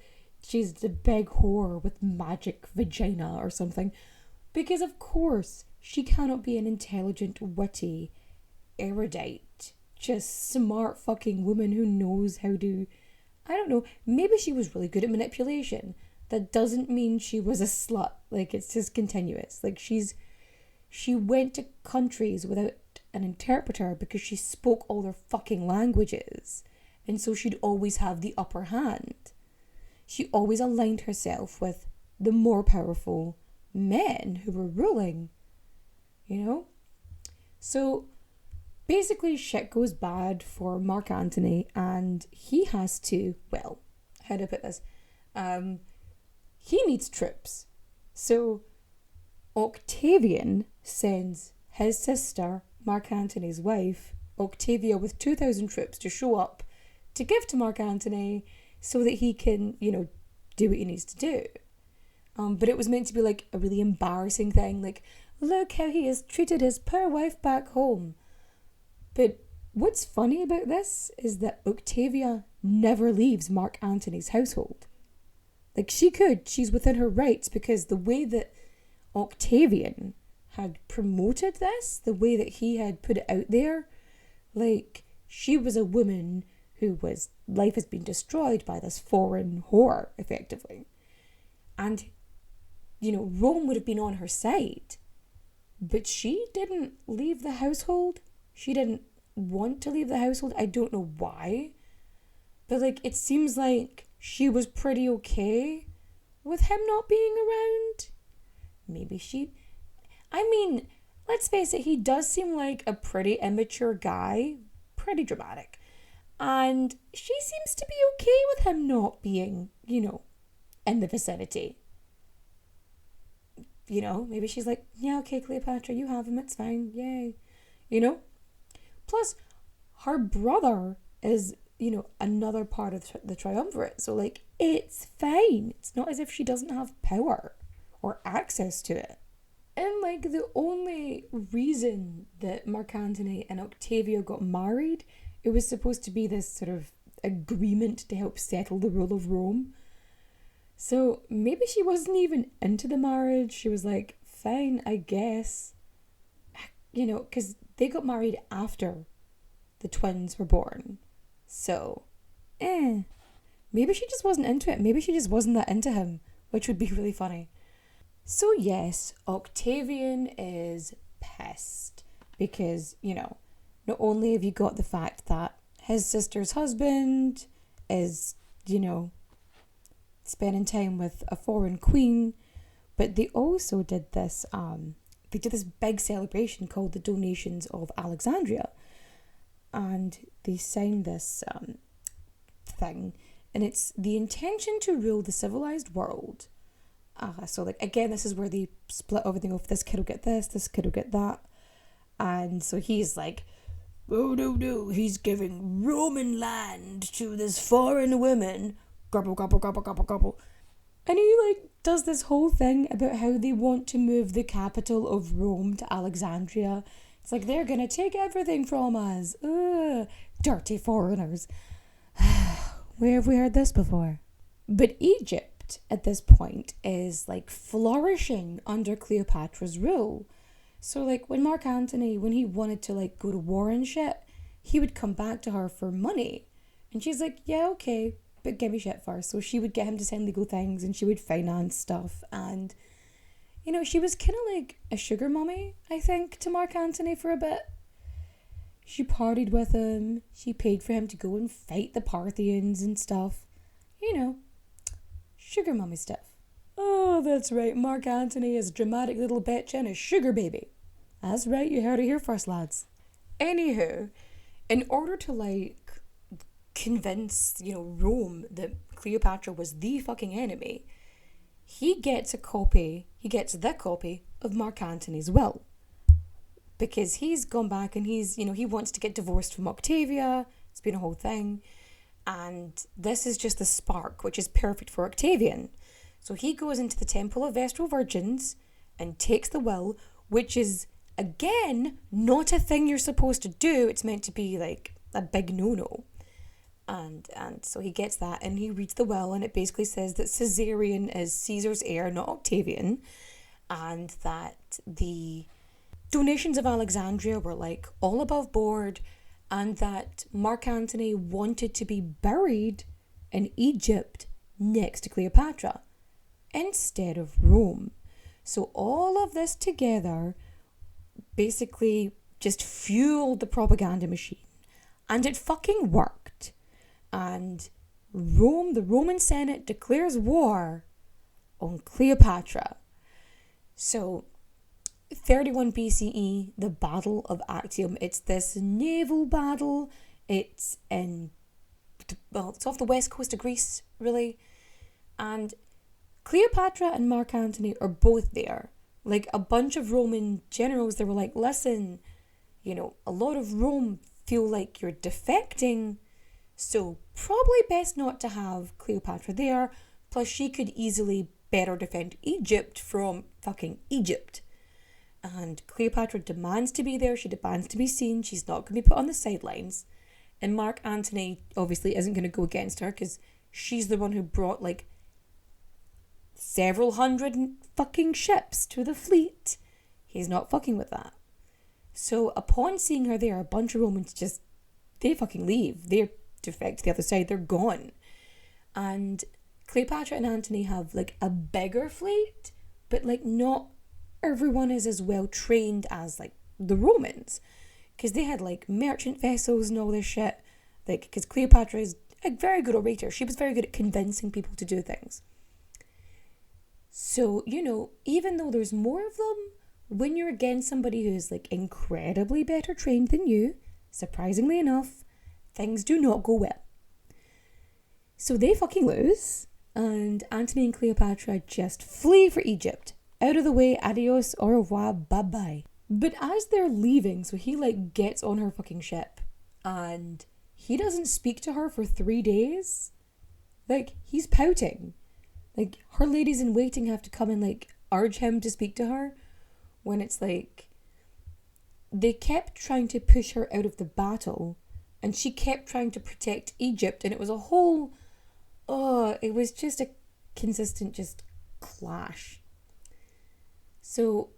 she's the big whore with magic vagina or something. Because of course, she cannot be an intelligent, witty, erudite, just smart fucking woman who knows how to, I don't know, maybe she was really good at manipulation. That doesn't mean she was a slut. Like, it's just continuous. Like, she went to countries without an interpreter because she spoke all their fucking languages. And so she'd always have the upper hand. She always aligned herself with the more powerful men who were ruling, So basically shit goes bad for Mark Antony, and he has to, well, how do I put this? He needs troops. So Octavian sends his sister, Mark Antony's wife, Octavia, with 2,000 troops to show up to give to Mark Antony so that he can, do what he needs to do. But it was meant to be like a really embarrassing thing, like, look how he has treated his poor wife back home. But what's funny about this is that Octavia never leaves Mark Antony's household. Like, she's within her rights, because the way that Octavian had promoted this, the way that he had put it out there, like, she was a woman whose life has been destroyed by this foreign whore, effectively. And, Rome would have been on her side. But she didn't leave the household. She didn't want to leave the household. I don't know why. But, like, it seems like she was pretty okay with him not being around. Maybe let's face it, he does seem like a pretty immature guy, pretty dramatic. And she seems to be okay with him not being, in the vicinity. Maybe she's like, yeah, okay, Cleopatra, you have him, it's fine, yay. Plus, her brother is, another part of the triumvirate. So, like, it's fine. It's not as if she doesn't have power or access to it. And, like, the only reason that Mark Antony and Octavia got married, it was supposed to be this sort of agreement to help settle the rule of Rome. So maybe she wasn't even into the marriage. She was like, fine, I guess. Because they got married after the twins were born. So, maybe she just wasn't into it. Maybe she just wasn't that into him, which would be really funny. So yes, Octavian is pissed because, not only have you got the fact that his sister's husband is, spending time with a foreign queen, but they also did this, big celebration called the Donations of Alexandria. And they signed this thing, and it's the intention to rule the civilized world. So, like, again, this is where they split everything off. This kid will get this kid will get that. And so he's like, oh no, he's giving Roman land to this foreign woman. Gobble, gobble, gobble, gobble, gobble. And he like does this whole thing about how they want to move the capital of Rome to Alexandria. It's like, they're gonna take everything from us. Ugh, dirty foreigners. Where have we heard this before? But Egypt at this point is like flourishing under Cleopatra's rule. So like when Mark Antony, when he wanted to like go to war and shit, he would come back to her for money. And she's like, yeah, okay, but give me shit first. So she would get him to send legal things and she would finance stuff. And, you know, she was kind of like a sugar mummy, I think, to Mark Antony for a bit. She partied with him. She paid for him to go and fight the Parthians and stuff. You know, sugar mummy stuff. Oh, that's right. Mark Antony is a dramatic little bitch and a sugar baby. That's right. You heard it here first, lads. Anywho, in order to, like, convince, you know, Rome that Cleopatra was the fucking enemy, he gets the copy of Mark Antony's will. Because he's gone back and he's, you know, he wants to get divorced from Octavia. It's been a whole thing. And this is just the spark, which is perfect for Octavian. So he goes into the Temple of Vestal Virgins and takes the will, which is, again, not a thing you're supposed to do. It's meant to be like a big no-no. And so he gets that and he reads the will, and it basically says that Caesarion is Caesar's heir, not Octavian, and that the donations of Alexandria were like all above board, and that Mark Antony wanted to be buried in Egypt next to Cleopatra instead of Rome. So all of this together basically just fueled the propaganda machine, and it fucking worked. And Rome, the Roman Senate, declares war on Cleopatra. So 31 BCE, the Battle of Actium. It's this naval battle. It's off the west coast of Greece, really. And Cleopatra and Mark Antony are both there. Like, a bunch of Roman generals, they were like, listen, you know, a lot of Rome feel like you're defecting, so probably best not to have Cleopatra there. Plus, she could easily better defend Egypt from fucking Egypt. And Cleopatra demands to be there. She demands to be seen. She's not going to be put on the sidelines. And Mark Antony obviously isn't going to go against her because she's the one who brought like several hundred fucking ships to the fleet. He's not fucking with that. So upon seeing her there, a bunch of Romans just, they fucking leave. They're defect to the other side. They're gone. And Cleopatra and Antony have like a bigger fleet, but like not everyone is as well trained as like the Romans, because they had like merchant vessels and all this shit. Like, because Cleopatra is a very good orator. She was very good at convincing people to do things. So, you know, even though there's more of them, when you're against somebody who's like incredibly better trained than you, surprisingly enough, things do not go well. So they fucking lose, and Antony and Cleopatra just flee for Egypt. Out of the way, adios, au revoir, bye-bye. But as they're leaving, so he like gets on her fucking ship, and he doesn't speak to her for 3 days. Like, he's pouting. Like, her ladies in waiting have to come and like urge him to speak to her, when it's like, they kept trying to push her out of the battle, and she kept trying to protect Egypt, and it was a whole, it was just a consistent just clash. So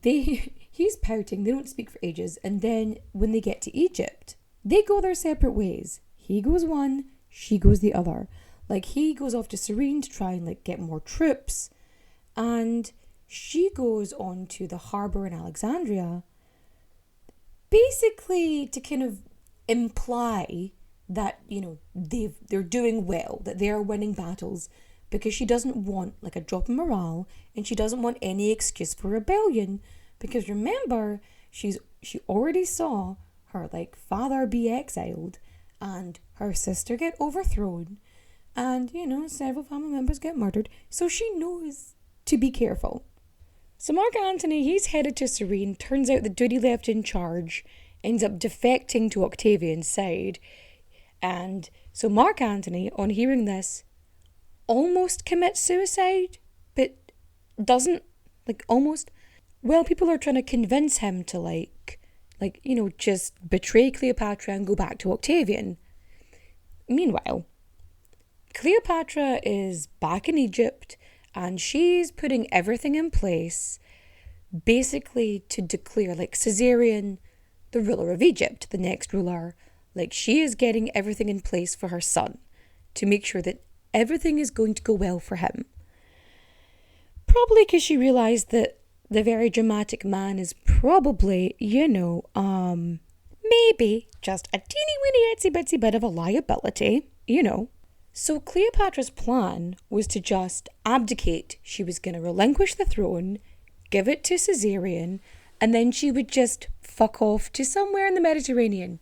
he's pouting, they don't speak for ages, and then when they get to Egypt, they go their separate ways. He goes one, she goes the other. Like, he goes off to Cyrene to try and like get more troops, and she goes on to the harbour in Alexandria, basically to kind of imply that, you know, they're doing well, that they're winning battles, because she doesn't want like a drop in morale, and she doesn't want any excuse for rebellion, because remember, she already saw her like father be exiled and her sister get overthrown, and, you know, several family members get murdered, so she knows to be careful. So Mark Antony, he's headed to Cyrene. Turns out the dude he left in charge ends up defecting to Octavian's side. And so Mark Antony, on hearing this, almost commits suicide, but doesn't. Like, almost. Well, people are trying to convince him to, just betray Cleopatra and go back to Octavian. Meanwhile, Cleopatra is back in Egypt, and she's putting everything in place, basically to declare, Caesarion the ruler of Egypt, the next ruler. She is getting everything in place for her son, to make sure that everything is going to go well for him. Probably because she realised that the very dramatic man is probably, maybe just a teeny weeny itsy bitsy bit of a liability, So Cleopatra's plan was to just abdicate. She was going to relinquish the throne, give it to Caesarion, and then she would just fuck off to somewhere in the Mediterranean.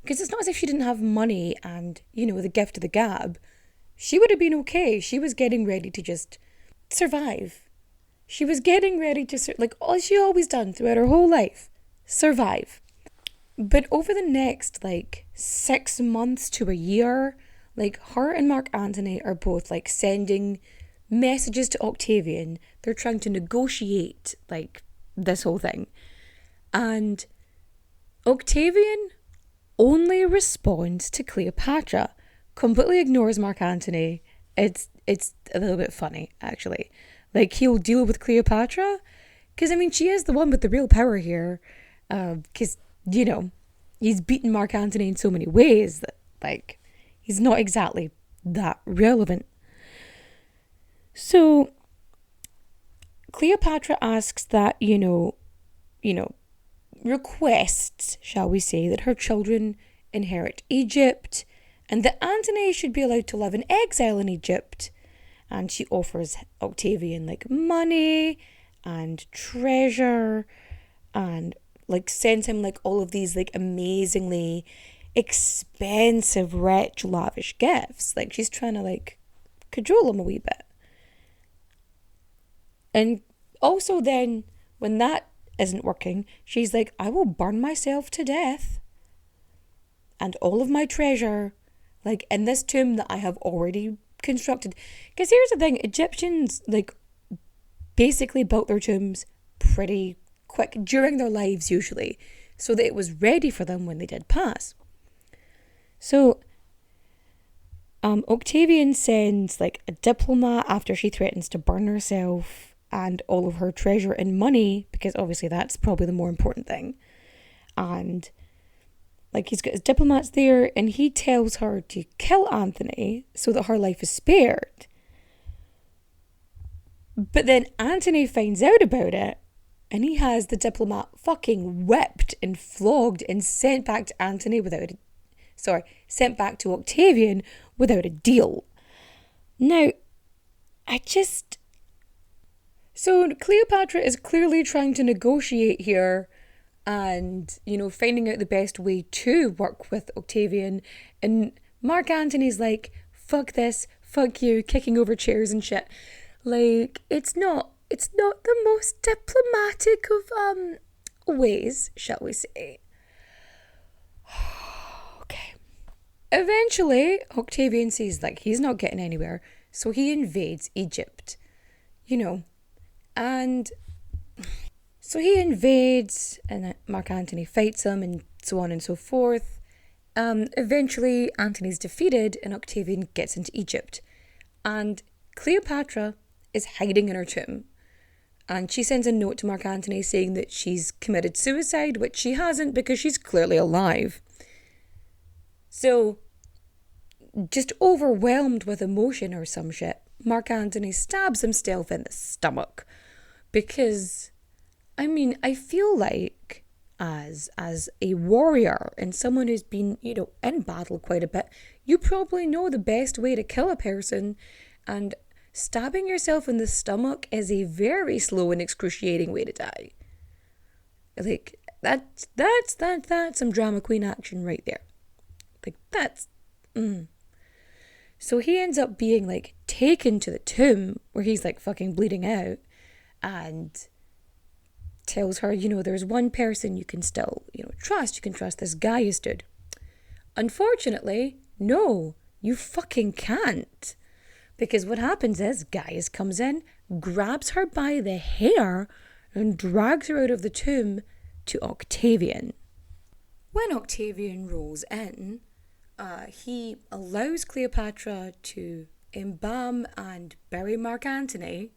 Because it's not as if she didn't have money and, the gift of the gab. She would have been okay. She was getting ready to just survive. She was getting ready to, all she always done throughout her whole life, survive. But over the next, 6 months to a year, her and Mark Antony are both, sending messages to Octavian. They're trying to negotiate, this whole thing. And Octavian only responds to Cleopatra, completely ignores Mark Antony. It's a little bit funny, actually. He'll deal with Cleopatra, because, she is the one with the real power here, because, he's beaten Mark Antony in so many ways that, he's not exactly that relevant. So, Cleopatra asks that, requests, shall we say, that her children inherit Egypt, and that Antony should be allowed to live in exile in Egypt. And she offers Octavian, money and treasure, and, sends him, all of these, amazingly expensive, rich, lavish gifts. She's trying to, cajole him a wee bit. And also then, when that isn't working, she's like, I will burn myself to death and all of my treasure, in this tomb that I have already constructed. Because here's the thing, Egyptians, basically built their tombs pretty quick during their lives usually, so that it was ready for them when they did pass. So Octavian sends a diplomat after she threatens to burn herself and all of her treasure and money, because obviously that's probably the more important thing. And he's got his diplomats there, and he tells her to kill Antony so that her life is spared. But then Antony finds out about it, and he has the diplomat fucking whipped and flogged and sent back to sent back to Octavian without a deal. Now, So Cleopatra is clearly trying to negotiate here and, finding out the best way to work with Octavian. And Mark Antony's like, fuck this, fuck you, kicking over chairs and shit. It's not the most diplomatic of ways, shall we say. Okay. Eventually, Octavian sees he's not getting anywhere, so he invades Egypt. And so he invades, and Mark Antony fights him, and so on and so forth. Eventually, Antony's defeated, and Octavian gets into Egypt. And Cleopatra is hiding in her tomb. And she sends a note to Mark Antony saying that she's committed suicide, which she hasn't because she's clearly alive. So, just overwhelmed with emotion or some shit, Mark Antony stabs himself in the stomach. Because, I feel like as a warrior and someone who's been, in battle quite a bit, you probably know the best way to kill a person, and stabbing yourself in the stomach is a very slow and excruciating way to die. That's some drama queen action right there. So he ends up being taken to the tomb where he's fucking bleeding out, and tells her, there's one person you can still, trust. You can trust this Gaius dude. Unfortunately, no, you fucking can't. Because what happens is Gaius comes in, grabs her by the hair, and drags her out of the tomb to Octavian. When Octavian rolls in, he allows Cleopatra to embalm and bury Mark Antony.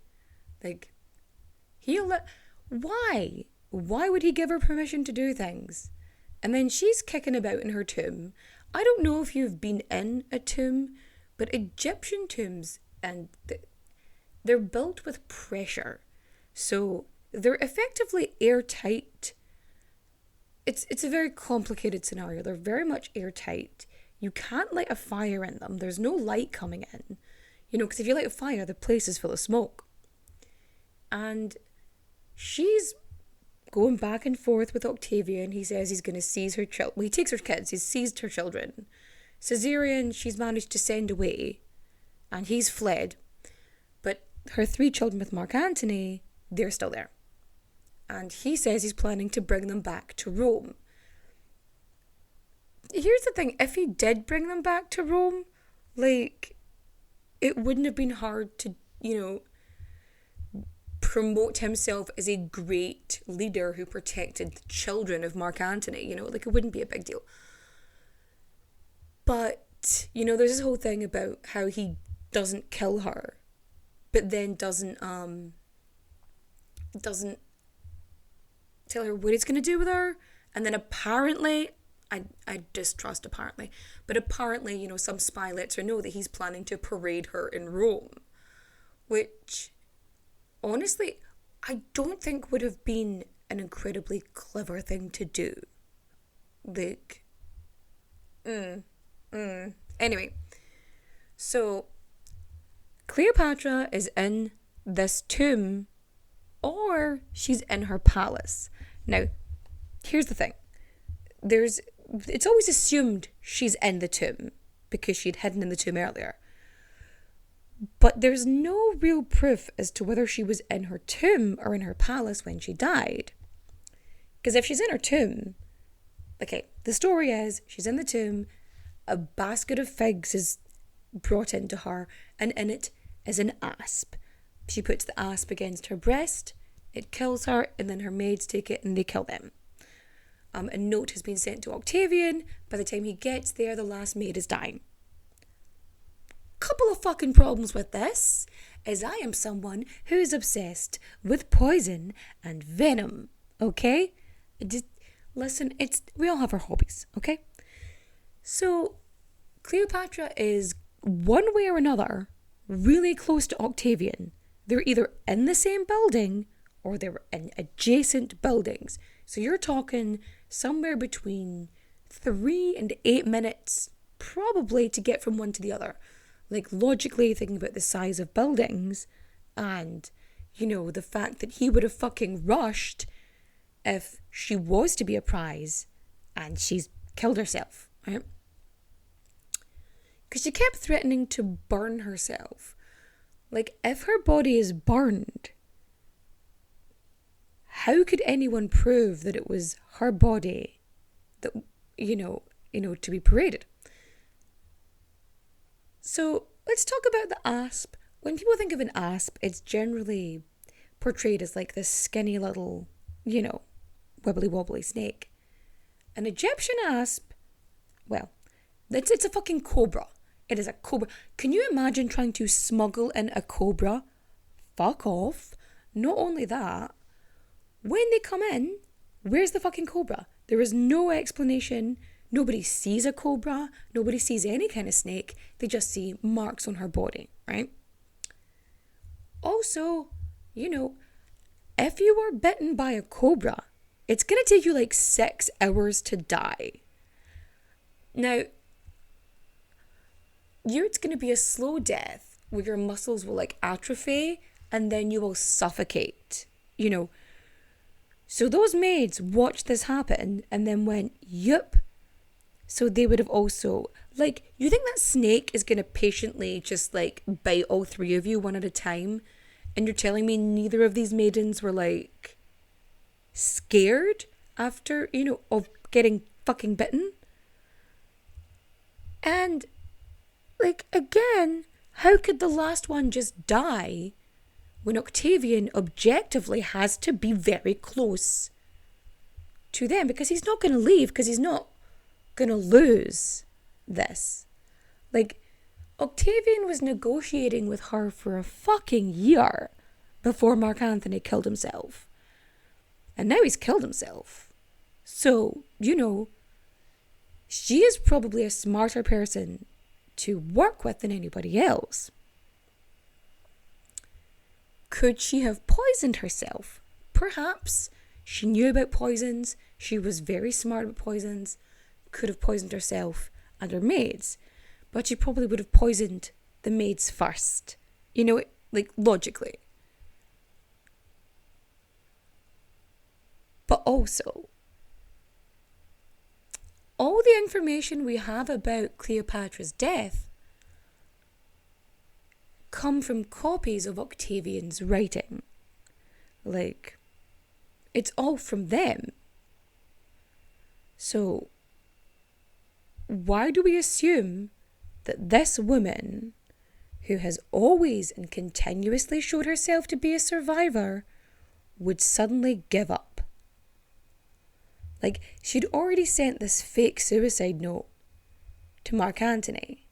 Why? Why would he give her permission to do things? And then she's kicking about in her tomb. I don't know if you've been in a tomb, but Egyptian tombs, and they're built with pressure. So they're effectively airtight. It's a very complicated scenario. They're very much airtight. You can't light a fire in them. There's no light coming in. Because if you light a fire, the place is full of smoke. And she's going back and forth with Octavian. He says he's going to seize her children. Well, he takes her kids. He's seized her children. Caesarion, she's managed to send away. And he's fled. But her 3 children with Mark Antony, they're still there. And he says he's planning to bring them back to Rome. Here's the thing. If he did bring them back to Rome, it wouldn't have been hard to, promote himself as a great leader who protected the children of Mark Antony. It wouldn't be a big deal. But, there's this whole thing about how he doesn't kill her, but then doesn't tell her what he's going to do with her. And then apparently, I distrust apparently, but apparently, some spy lets her know that he's planning to parade her in Rome, which, honestly, I don't think would have been an incredibly clever thing to do. Anyway, so Cleopatra is in this tomb, or she's in her palace. Now, here's the thing. It's always assumed she's in the tomb because she'd hidden in the tomb earlier. But there's no real proof as to whether she was in her tomb or in her palace when she died. Because if she's in her tomb, okay, the story is she's in the tomb, a basket of figs is brought into her, and in it is an asp. She puts the asp against her breast, it kills her, and then her maids take it and they kill them. A note has been sent to Octavian. By the time he gets there, the last maid is dying. Couple of fucking problems with this, as I am someone who's obsessed with poison and venom, okay? Listen, we all have our hobbies, okay? So, Cleopatra is, one way or another, really close to Octavian. They're either in the same building or they're in adjacent buildings. So you're talking somewhere between 3 and 8 minutes, probably, to get from one to the other. Logically thinking about the size of buildings and, the fact that he would have fucking rushed if she was to be a prize and she's killed herself, right? Because she kept threatening to burn herself. If her body is burned, how could anyone prove that it was her body that, to be paraded? So let's talk about the asp. When people think of an asp, it's generally portrayed as this skinny little, wibbly wobbly snake. An Egyptian asp, well, it's a fucking cobra. It is a cobra. Can you imagine trying to smuggle in a cobra? Fuck off. Not only that, when they come in, where's the fucking cobra? There is no explanation. Nobody sees a cobra. Nobody sees any kind of snake. They just see marks on her body, right? Also, if you were bitten by a cobra, it's going to take you 6 hours to die. Now, it's going to be a slow death where your muscles will atrophy and then you will suffocate, So those maids watched this happen and then went, yup. So they would have also, you think that snake is going to patiently just bite all 3 of you one at a time? And you're telling me neither of these maidens were scared after, of getting fucking bitten. And, like, again, how could the last one just die when Octavian objectively has to be very close to them? Because he's not going to leave, because he's not going to lose this. Like, Octavian was negotiating with her for a fucking year before Mark Antony killed himself. And now he's killed himself. So, she is probably a smarter person to work with than anybody else. Could she have poisoned herself? Perhaps. She knew about poisons. She was very smart about poisons. Could have poisoned herself and her maids. But she probably would have poisoned the maids first. Like, logically. But also, all the information we have about Cleopatra's death come from copies of Octavian's writing. Like, it's all from them. So, why do we assume that this woman, who has always and continuously showed herself to be a survivor, would suddenly give up? Like, she'd already sent this fake suicide note to Mark Antony.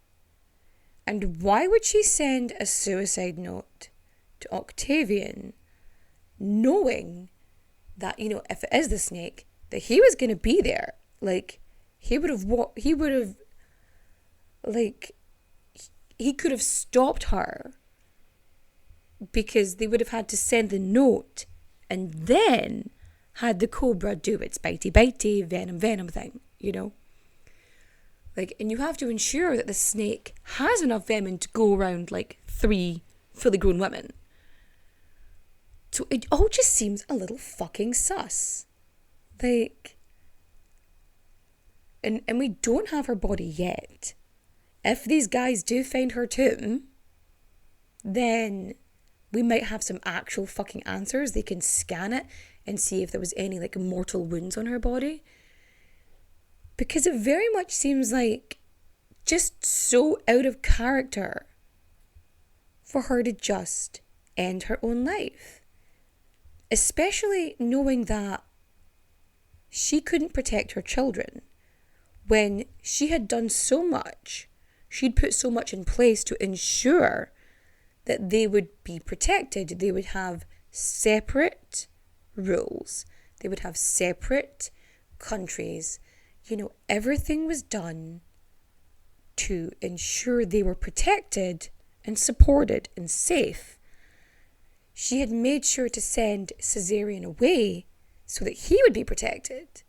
And why would she send a suicide note to Octavian, knowing that, if it is the snake, that he was going to be there? Like, he could have stopped her, because they would have had to send the note and then had the cobra do its bitey, venom thing, Like, and you have to ensure that the snake has enough venom to go around, like, 3 fully grown women. So it all just seems a little fucking sus. Like, and we don't have her body yet. If these guys do find her tomb, then we might have some actual fucking answers. They can scan it and see if there was any, like, mortal wounds on her body. Because it very much seems like just so out of character for her to just end her own life. Especially knowing that she couldn't protect her children when she had done so much. She'd put so much in place to ensure that they would be protected. They would have separate rules. They would have separate countries. Everything was done to ensure they were protected and supported and safe. She had made sure to send Caesarion away so that he would be protected.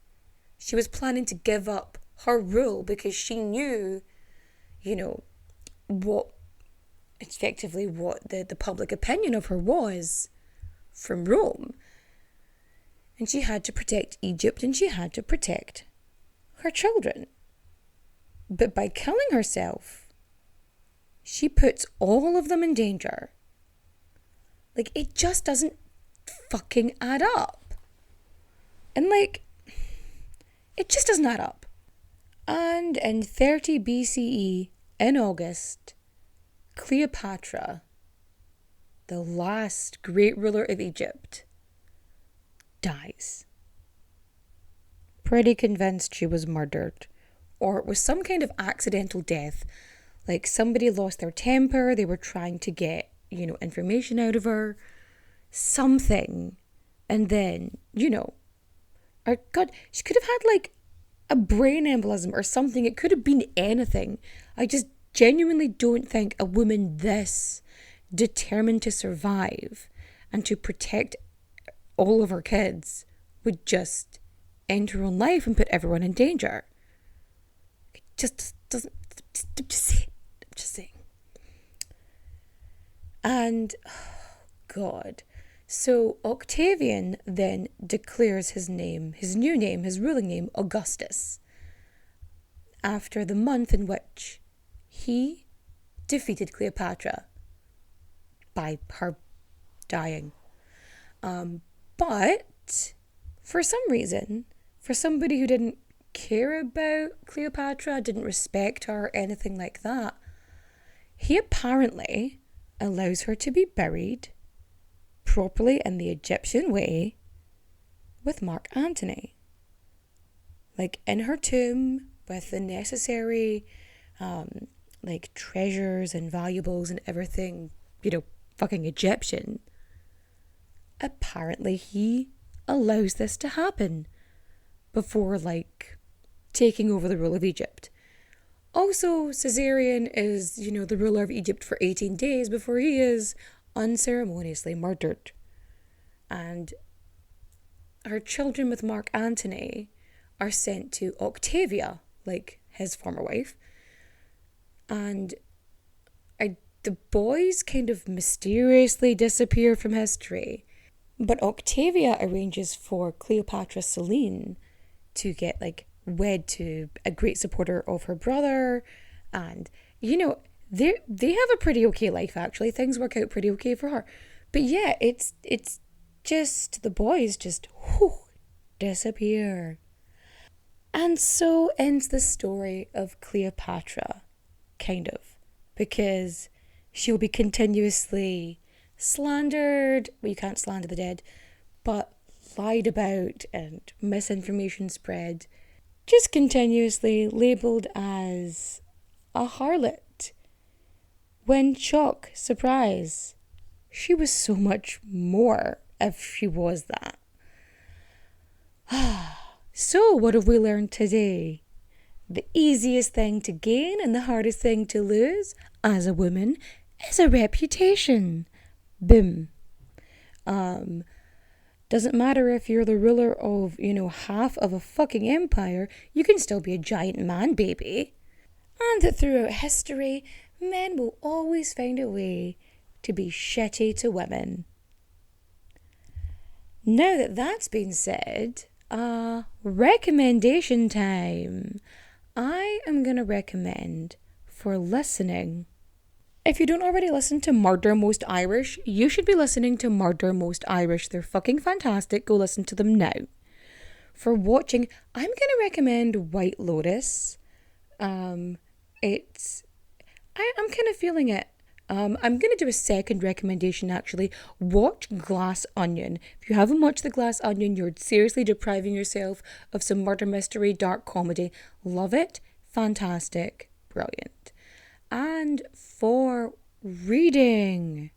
She was planning to give up her rule because she knew, what the public opinion of her was from Rome. And she had to protect Egypt, and she had to protect her children. But by killing herself, she puts all of them in danger. Like, it just doesn't fucking add up. And, like, it just doesn't add up. And in 30 BCE, in August, Cleopatra, the last great ruler of Egypt, dies. Pretty convinced she was murdered, or it was some kind of accidental death. Like, somebody lost their temper, they were trying to get, information out of her, something. And then, or God, she could have had, like, a brain embolism or something. It could have been anything. I just genuinely don't think a woman this determined to survive and to protect all of her kids would just end her own life and put everyone in danger. It just doesn't. I'm just saying. And, oh God. So Octavian then declares his name, his new name, his ruling name, Augustus, after the month in which he defeated Cleopatra by her dying. But For some reason, for somebody who didn't care about Cleopatra, didn't respect her, anything like that, he apparently allows her to be buried properly in the Egyptian way with Mark Antony. Like in her tomb with the necessary like treasures and valuables and everything, fucking Egyptian. Apparently he allows this to happen before like taking over the rule of Egypt. Also, Caesarion is, the ruler of Egypt for 18 days before he is unceremoniously murdered. And her children with Mark Antony are sent to Octavia, like his former wife. And the boys kind of mysteriously disappear from history. But Octavia arranges for Cleopatra Selene to get like wed to a great supporter of her brother. And, they have a pretty okay life, actually. Things work out pretty okay for her. But yeah, it's just, the boys just disappear. And so ends the story of Cleopatra, kind of. Because she'll be continuously slandered. Well, you can't slander the dead, but lied about and misinformation spread. Just continuously labelled as a harlot. When, shock, surprise, she was so much more if she was that. So, what have we learned today? The easiest thing to gain and the hardest thing to lose as a woman is a reputation. Boom. Doesn't matter if you're the ruler of, half of a fucking empire, you can still be a giant man baby. And that throughout history, men will always find a way to be shitty to women. Now that that's been said, recommendation time. I am going to recommend for listening. If you don't already listen to Murder Most Irish, you should be listening to Murder Most Irish. They're fucking fantastic. Go listen to them now. For watching, I'm going to recommend White Lotus. I'm kind of feeling it. I'm going to do a second recommendation, actually. Watch Glass Onion. If you haven't watched The Glass Onion, you're seriously depriving yourself of some murder mystery, dark comedy. Love it. Fantastic. Brilliant. And for reading,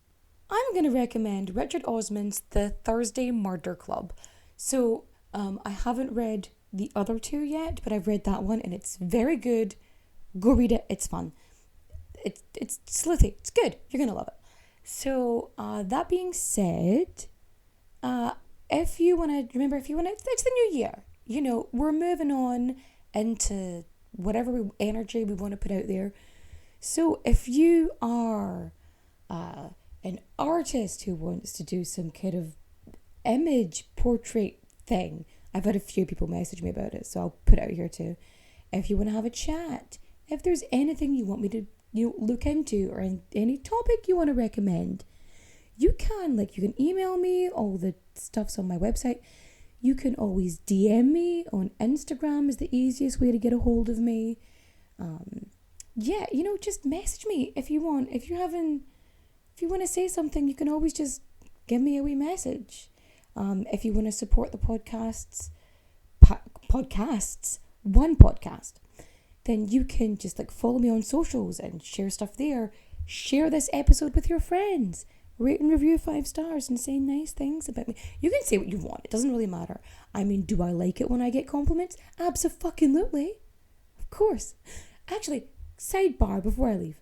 I'm going to recommend Richard Osman's The Thursday Murder Club. So, I haven't read the other two yet, but I've read that one and it's very good. Go read it. It's fun. It's sleuthy. It's good. You're going to love it. So, that being said, if you want to, it's the new year. We're moving on into whatever energy we want to put out there. So, if you are an artist who wants to do some kind of image portrait thing, I've had a few people message me about it, so I'll put it out here too. If you want to have a chat, if there's anything you want me to look into or any topic you want to recommend, you can email me. All the stuff's on my website. You can always DM me on Instagram is the easiest way to get a hold of me. Just message me if you want. If you want to say something, you can always just give me a wee message. If you want to support the podcasts, one podcast, then you can just follow me on socials and share stuff there. Share this episode with your friends. Rate and review 5 stars and say nice things about me. You can say what you want. It doesn't really matter. I mean, do I like it when I get compliments? Abso-fucking-lutely. Of course. Actually, sidebar before I leave.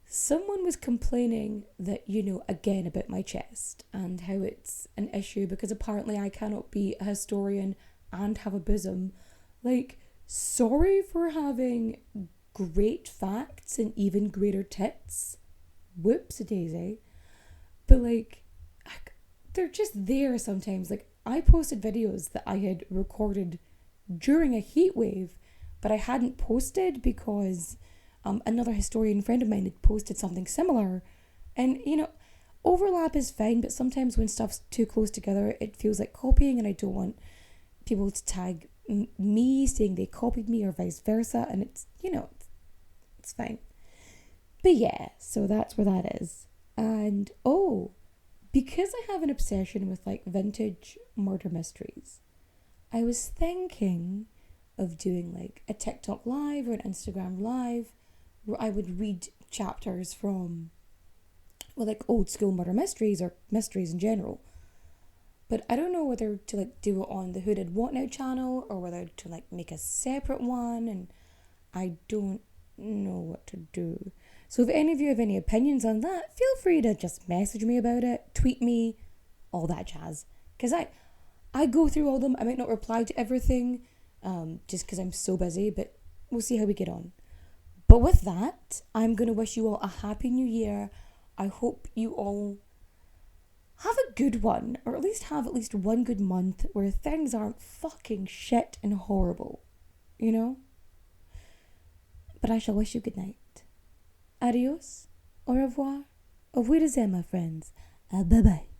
Someone was complaining that, again about my chest and how it's an issue because apparently I cannot be a historian and have a bosom. Sorry for having great facts and even greater tits. Whoops-a-daisy. But, they're just there sometimes. I posted videos that I had recorded during a heat wave, but I hadn't posted because another historian friend of mine had posted something similar. And, overlap is fine, but sometimes when stuff's too close together, it feels like copying, and I don't want people to tag me saying they copied me or vice versa, and it's, it's fine. But yeah, so that's where that is. And because I have an obsession with like vintage murder mysteries, I was thinking of doing like a TikTok live or an Instagram live where I would read chapters from, well, like old school murder mysteries or mysteries in general. But I don't know whether to like do it on the Who Did What Now channel or whether to like make a separate one, and I don't know what to do. So if any of you have any opinions on that, feel free to just message me about it, tweet me, all that jazz. Because I go through all of them. I might not reply to everything, just because I'm so busy, but we'll see how we get on. But with that, I'm going to wish you all a happy new year. I hope you all have a good one, or at least have at least one good month where things aren't fucking shit and horrible, But I shall wish you good night. Adios, au revoir, au revoir, my friends. Bye-bye.